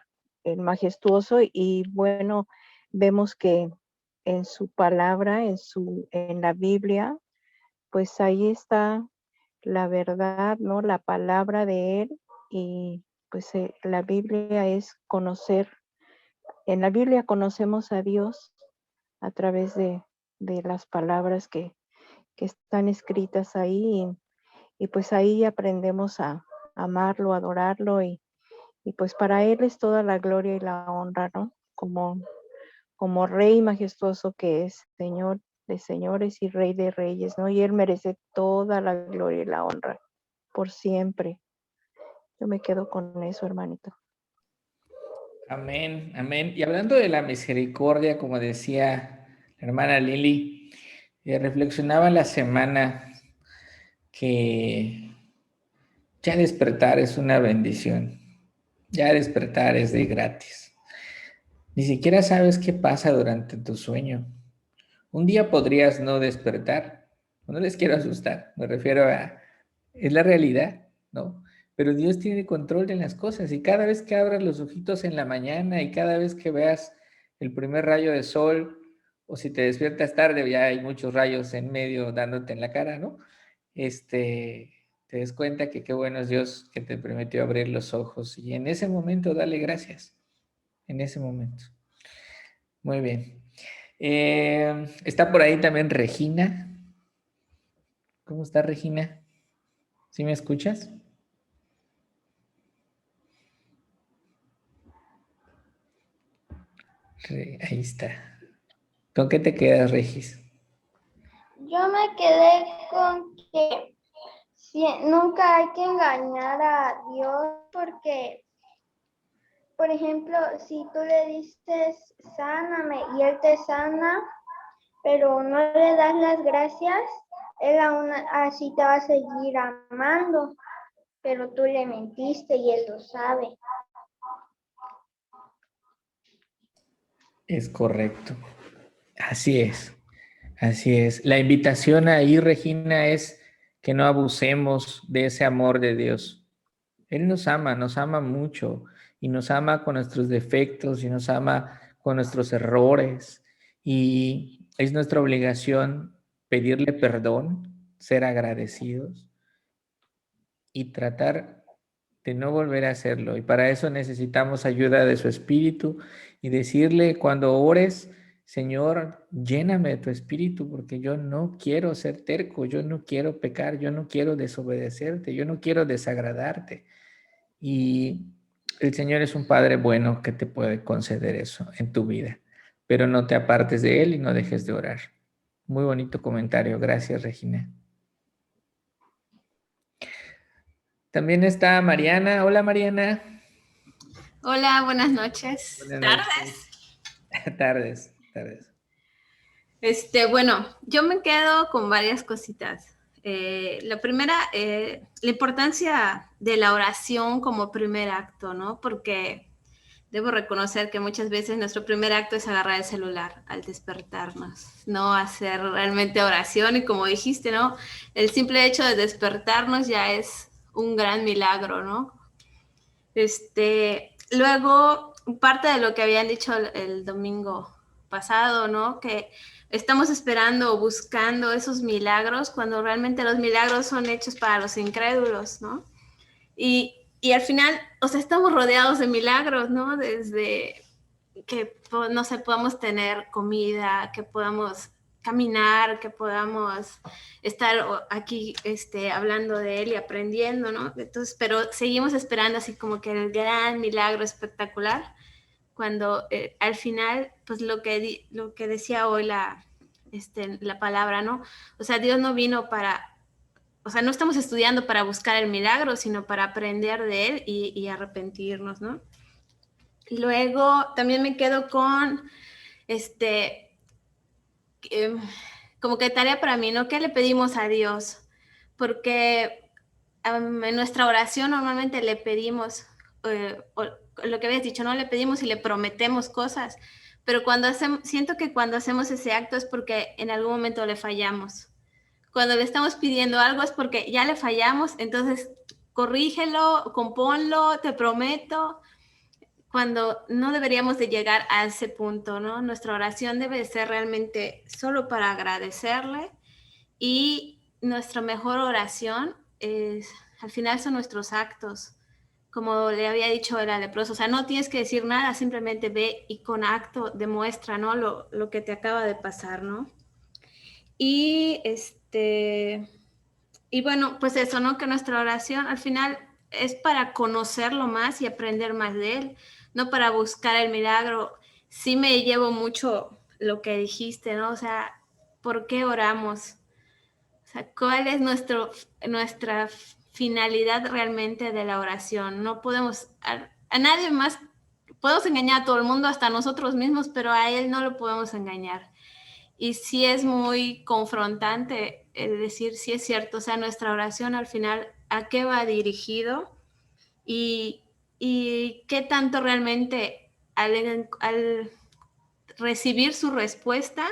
majestuoso y bueno, vemos que en su palabra, en la Biblia, pues ahí está la verdad, ¿no? La palabra de Él y pues la Biblia es conocer, en la Biblia conocemos a Dios a través de las palabras que están escritas ahí y pues ahí aprendemos a amarlo, adorarlo y pues para Él es toda la gloria y la honra, ¿no? Como Rey majestuoso que es, Señor de señores y Rey de reyes, ¿no? Y Él merece toda la gloria y la honra por siempre. Yo me quedo con eso, hermanito. Amén, amén. Y hablando de la misericordia, como decía la hermana Lili, reflexionaba en la semana que ya despertar es una bendición. Ya despertar es de gratis. Ni siquiera sabes qué pasa durante tu sueño. Un día podrías no despertar. No les quiero asustar, me refiero a, es la realidad, ¿no? Pero Dios tiene control de las cosas y cada vez que abras los ojitos en la mañana y cada vez que veas el primer rayo de sol o si te despiertas tarde, ya hay muchos rayos en medio dándote en la cara, ¿no? Te des cuenta que qué bueno es Dios que te permitió abrir los ojos y en ese momento dale gracias, en ese momento. Muy bien. Está por ahí también Regina. ¿Cómo está Regina? ¿Sí me escuchas? Ahí está. ¿Con qué te quedas, Regis? Yo me quedé con que nunca hay que engañar a Dios porque, por ejemplo, si tú le dices sáname y Él te sana, pero no le das las gracias, Él aún así te va a seguir amando, pero tú le mentiste y Él lo sabe. Es correcto. Así es. Así es. La invitación ahí, Regina, es que no abusemos de ese amor de Dios. Él nos ama mucho y nos ama con nuestros defectos y nos ama con nuestros errores. Y es nuestra obligación pedirle perdón, ser agradecidos y tratar de no volver a hacerlo. Y para eso necesitamos ayuda de su Espíritu y decirle cuando ores, Señor, lléname de tu Espíritu porque yo no quiero ser terco, yo no quiero pecar, yo no quiero desobedecerte, yo no quiero desagradarte. Y el Señor es un Padre bueno que te puede conceder eso en tu vida, pero no te apartes de Él y no dejes de orar. Muy bonito comentario. Gracias, Regina. También está Mariana. Hola, Mariana. Hola, buenas noches. Buenas Tardes. noches. Tardes. Bueno, yo me quedo con varias cositas. La primera, la importancia de la oración como primer acto, ¿no? Porque debo reconocer que muchas veces nuestro primer acto es agarrar el celular al despertarnos, no hacer realmente oración y como dijiste, ¿no? El simple hecho de despertarnos ya es un gran milagro, ¿no? Luego, parte de lo que habían dicho el domingo pasado, ¿no? Que estamos esperando o buscando esos milagros cuando realmente los milagros son hechos para los incrédulos, ¿no? Y al final, o sea, estamos rodeados de milagros, ¿no? Desde que, no sé, podamos tener comida, que podamos caminar, que podamos estar aquí hablando de él y aprendiendo, ¿no? Entonces, pero seguimos esperando así como que el gran milagro espectacular, cuando al final, pues lo que decía hoy la palabra, ¿no? O sea, Dios no vino para, o sea, no estamos estudiando para buscar el milagro, sino para aprender de él y arrepentirnos, ¿no? Luego también me quedo con como que tarea para mí, ¿no? ¿Qué le pedimos a Dios? Porque en nuestra oración normalmente le pedimos, lo que habías dicho, ¿no? Le pedimos y le prometemos cosas, pero siento que cuando hacemos ese acto es porque en algún momento le fallamos. Cuando le estamos pidiendo algo es porque ya le fallamos, entonces corrígelo, compónlo, te prometo, cuando no deberíamos de llegar a ese punto, ¿no? Nuestra oración debe ser realmente solo para agradecerle y nuestra mejor oración al final son nuestros actos, como le había dicho el leproso, o sea, no tienes que decir nada, simplemente ve y con acto demuestra, ¿no? Lo que te acaba de pasar, ¿no? Y y bueno, pues eso, ¿no? Que nuestra oración al final es para conocerlo más y aprender más de él, no para buscar el milagro. Sí me llevo mucho lo que dijiste, ¿no? O sea, ¿por qué oramos? O sea, ¿cuál es nuestra finalidad realmente de la oración? No podemos, a nadie más, podemos engañar a todo el mundo, hasta a nosotros mismos, pero a él no lo podemos engañar. Y sí es muy confrontante decir, sí es cierto, o sea, nuestra oración al final, ¿a qué va dirigido? Y qué tanto realmente al recibir su respuesta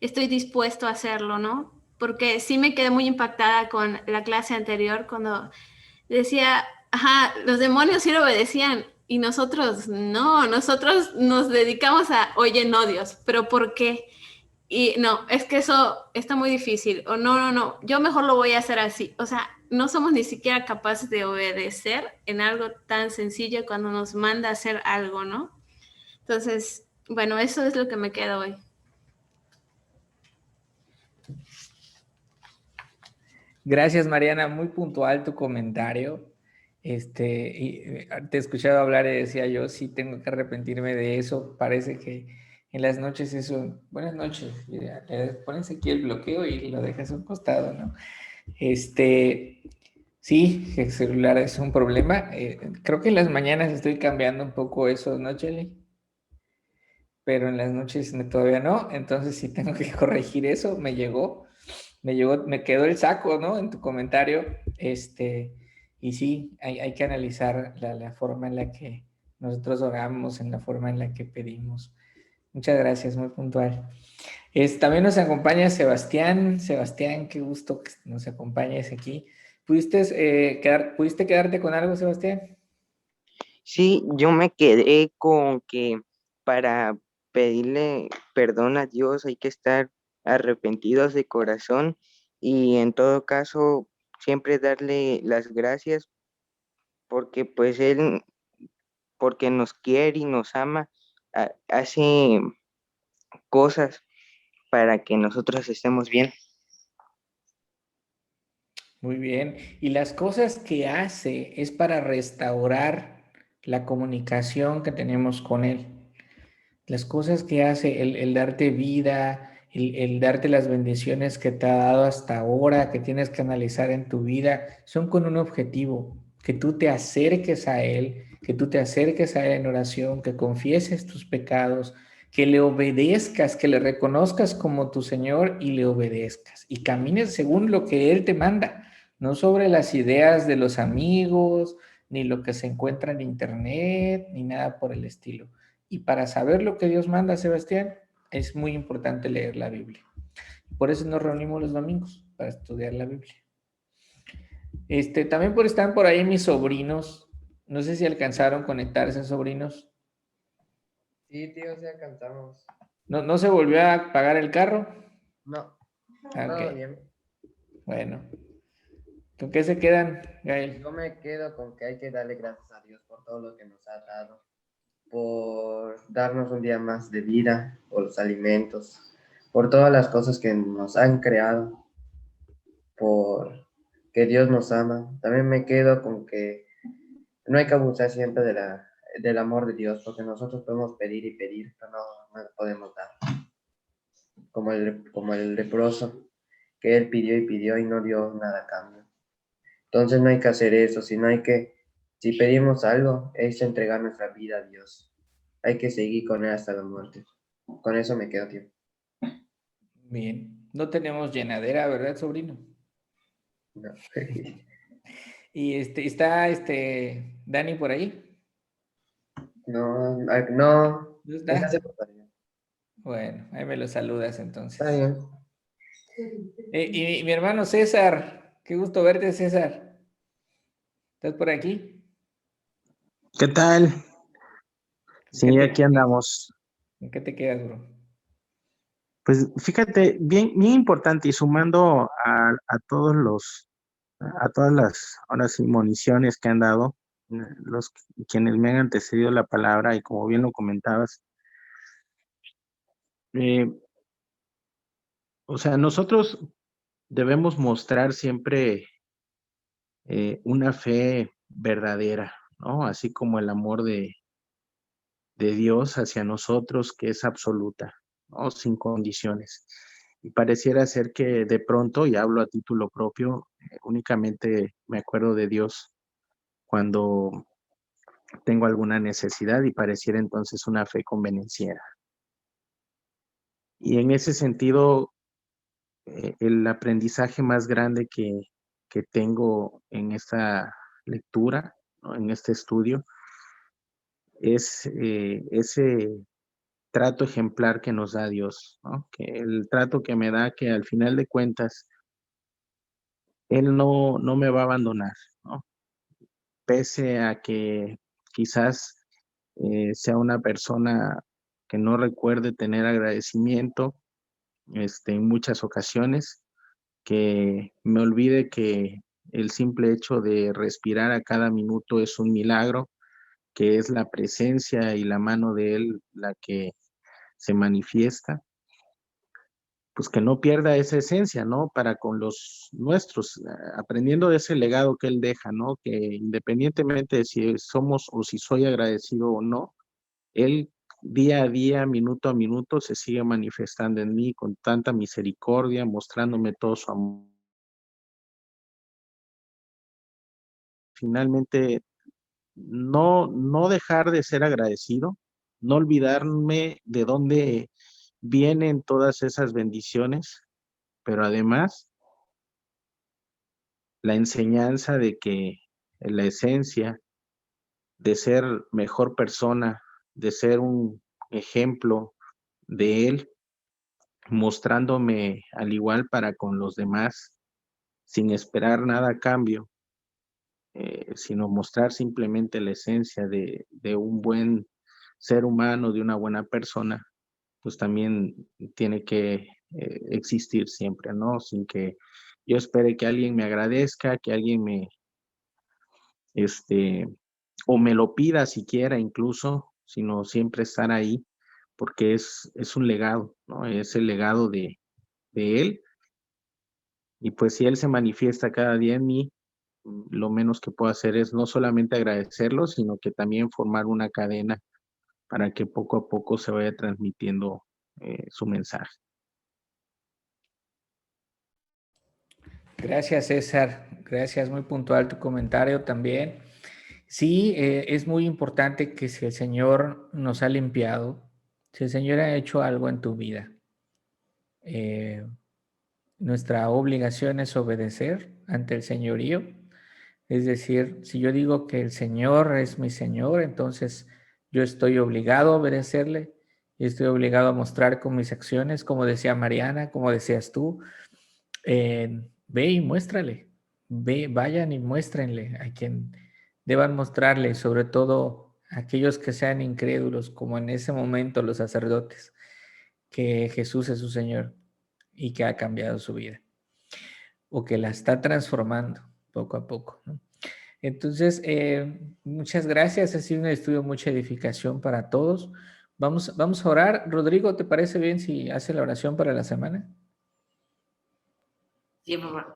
estoy dispuesto a hacerlo, ¿no? Porque sí me quedé muy impactada con la clase anterior cuando decía, ajá, los demonios sí lo obedecían y nosotros no, nosotros nos dedicamos a, oye, no, Dios, pero ¿por qué? Y no, es que eso está muy difícil. O no, yo mejor lo voy a hacer así. O sea, no somos ni siquiera capaces de obedecer en algo tan sencillo cuando nos manda a hacer algo, ¿no? Entonces, bueno, eso es lo que me queda hoy. Gracias, Mariana. Muy puntual tu comentario. Te he escuchado hablar y decía yo, sí tengo que arrepentirme de eso. Parece que en las noches eso, buenas noches, le pones aquí el bloqueo y lo dejas a un costado, ¿no? Sí, el celular es un problema. Creo que en las mañanas estoy cambiando un poco eso, ¿no, Chely? Pero en las noches todavía no, entonces sí tengo que corregir eso. Me quedó el saco, ¿no? En tu comentario. Y sí, hay que analizar la forma en la que nosotros oramos, en la forma en la que pedimos. Muchas gracias, muy puntual. También nos acompaña Sebastián. Sebastián, qué gusto que nos acompañes aquí. ¿Pudiste quedarte con algo, Sebastián? Sí, yo me quedé con que para pedirle perdón a Dios hay que estar arrepentidos de corazón y en todo caso siempre darle las gracias porque pues Él, porque nos quiere y nos ama, hace cosas para que nosotros estemos bien. Muy bien. Y las cosas que hace es para restaurar la comunicación que tenemos con Él. Las cosas que hace, el darte vida, el darte las bendiciones que te ha dado hasta ahora, que tienes que analizar en tu vida, son con un objetivo, que tú te acerques a Él, que tú te acerques a Él en oración, que confieses tus pecados, que le obedezcas, que le reconozcas como tu Señor y le obedezcas y camines según lo que Él te manda, no sobre las ideas de los amigos, ni lo que se encuentra en internet, ni nada por el estilo. Y para saber lo que Dios manda, Sebastián, es muy importante leer la Biblia. Por eso nos reunimos los domingos, para estudiar la Biblia. También están por ahí mis sobrinos. No sé si alcanzaron a conectarse, sobrinos. Sí, tío, sí alcanzamos. ¿No se volvió a pagar el carro? No, Ah, todo ok. bien. Bueno. ¿Con qué se quedan, Gael? Yo me quedo con que hay que darle gracias a Dios por todo lo que nos ha dado, por darnos un día más de vida, por los alimentos, por todas las cosas que nos han creado, por que Dios nos ama. También me quedo con que no hay que abusar siempre del amor de Dios, porque nosotros podemos pedir y pedir, pero no podemos dar. Como el leproso, que él pidió y pidió y no dio nada a cambio. Entonces no hay que hacer eso, sino si pedimos algo, es entregar nuestra vida a Dios. Hay que seguir con Él hasta la muerte. Con eso me quedo, tío. Bien. No tenemos llenadera, ¿verdad, sobrino? No. Y está Dani por ahí. No, ¿No está está? separado. Bueno, ahí me lo saludas entonces. Está bien. Y mi hermano César, qué gusto verte, César. ¿Estás por aquí? ¿Qué tal? ¿En Sí, qué aquí andamos. ¿En qué te quedas, bro? Pues fíjate, bien, bien importante y sumando a todas las, ahora sí, municiones que han dado, quienes me han antecedido la palabra y como bien lo comentabas, eh, o sea, nosotros debemos mostrar siempre una fe verdadera, ¿no? Así como el amor de Dios hacia nosotros, que es absoluta, ¿no? Sin condiciones. Y pareciera ser que de pronto, y hablo a título propio, únicamente me acuerdo de Dios cuando tengo alguna necesidad y pareciera entonces una fe convenenciera. Y en ese sentido, el aprendizaje más grande que tengo en esta lectura, ¿no? En este estudio, es ese trato ejemplar que nos da Dios, ¿no? Que el trato que me da, que al final de cuentas, Él no me va a abandonar, ¿no? Pese a que quizás sea una persona que no recuerde tener agradecimiento en muchas ocasiones, que me olvide que el simple hecho de respirar a cada minuto es un milagro, que es la presencia y la mano de Él la que se manifiesta, pues que no pierda esa esencia, ¿no? Para con los nuestros, aprendiendo de ese legado que él deja, ¿no? Que independientemente de si somos o si soy agradecido o no, él día a día, minuto a minuto, se sigue manifestando en mí con tanta misericordia, mostrándome todo su amor. Finalmente, no dejar de ser agradecido, no olvidarme de dónde vienen todas esas bendiciones, pero además la enseñanza de que la esencia de ser mejor persona, de ser un ejemplo de Él, mostrándome al igual para con los demás, sin esperar nada a cambio, sino mostrar simplemente la esencia de un buen ser humano, de una buena persona, pues también tiene que existir siempre, ¿no? Sin que yo espere que alguien me agradezca, que alguien me, o me lo pida siquiera incluso, sino siempre estar ahí, porque es un legado, ¿no? Es el legado de él. Y pues si él se manifiesta cada día en mí, lo menos que puedo hacer es no solamente agradecerlo, sino que también formar una cadena para que poco a poco se vaya transmitiendo su mensaje. Gracias, César. Gracias, muy puntual tu comentario también. Sí, es muy importante que si el Señor nos ha limpiado, si el Señor ha hecho algo en tu vida, nuestra obligación es obedecer ante el señorío. Es decir, si yo digo que el Señor es mi Señor, entonces yo estoy obligado a obedecerle y estoy obligado a mostrar con mis acciones, como decía Mariana, como decías tú, ve y muéstrale, ve, vayan y muéstrenle a quien deban mostrarle, sobre todo a aquellos que sean incrédulos, como en ese momento los sacerdotes, que Jesús es su Señor y que ha cambiado su vida o que la está transformando poco a poco, ¿no? Entonces, muchas gracias. Ha sido un estudio de mucha edificación para todos. Vamos a orar. Rodrigo, ¿te parece bien si hace la oración para la semana? Sí, papá.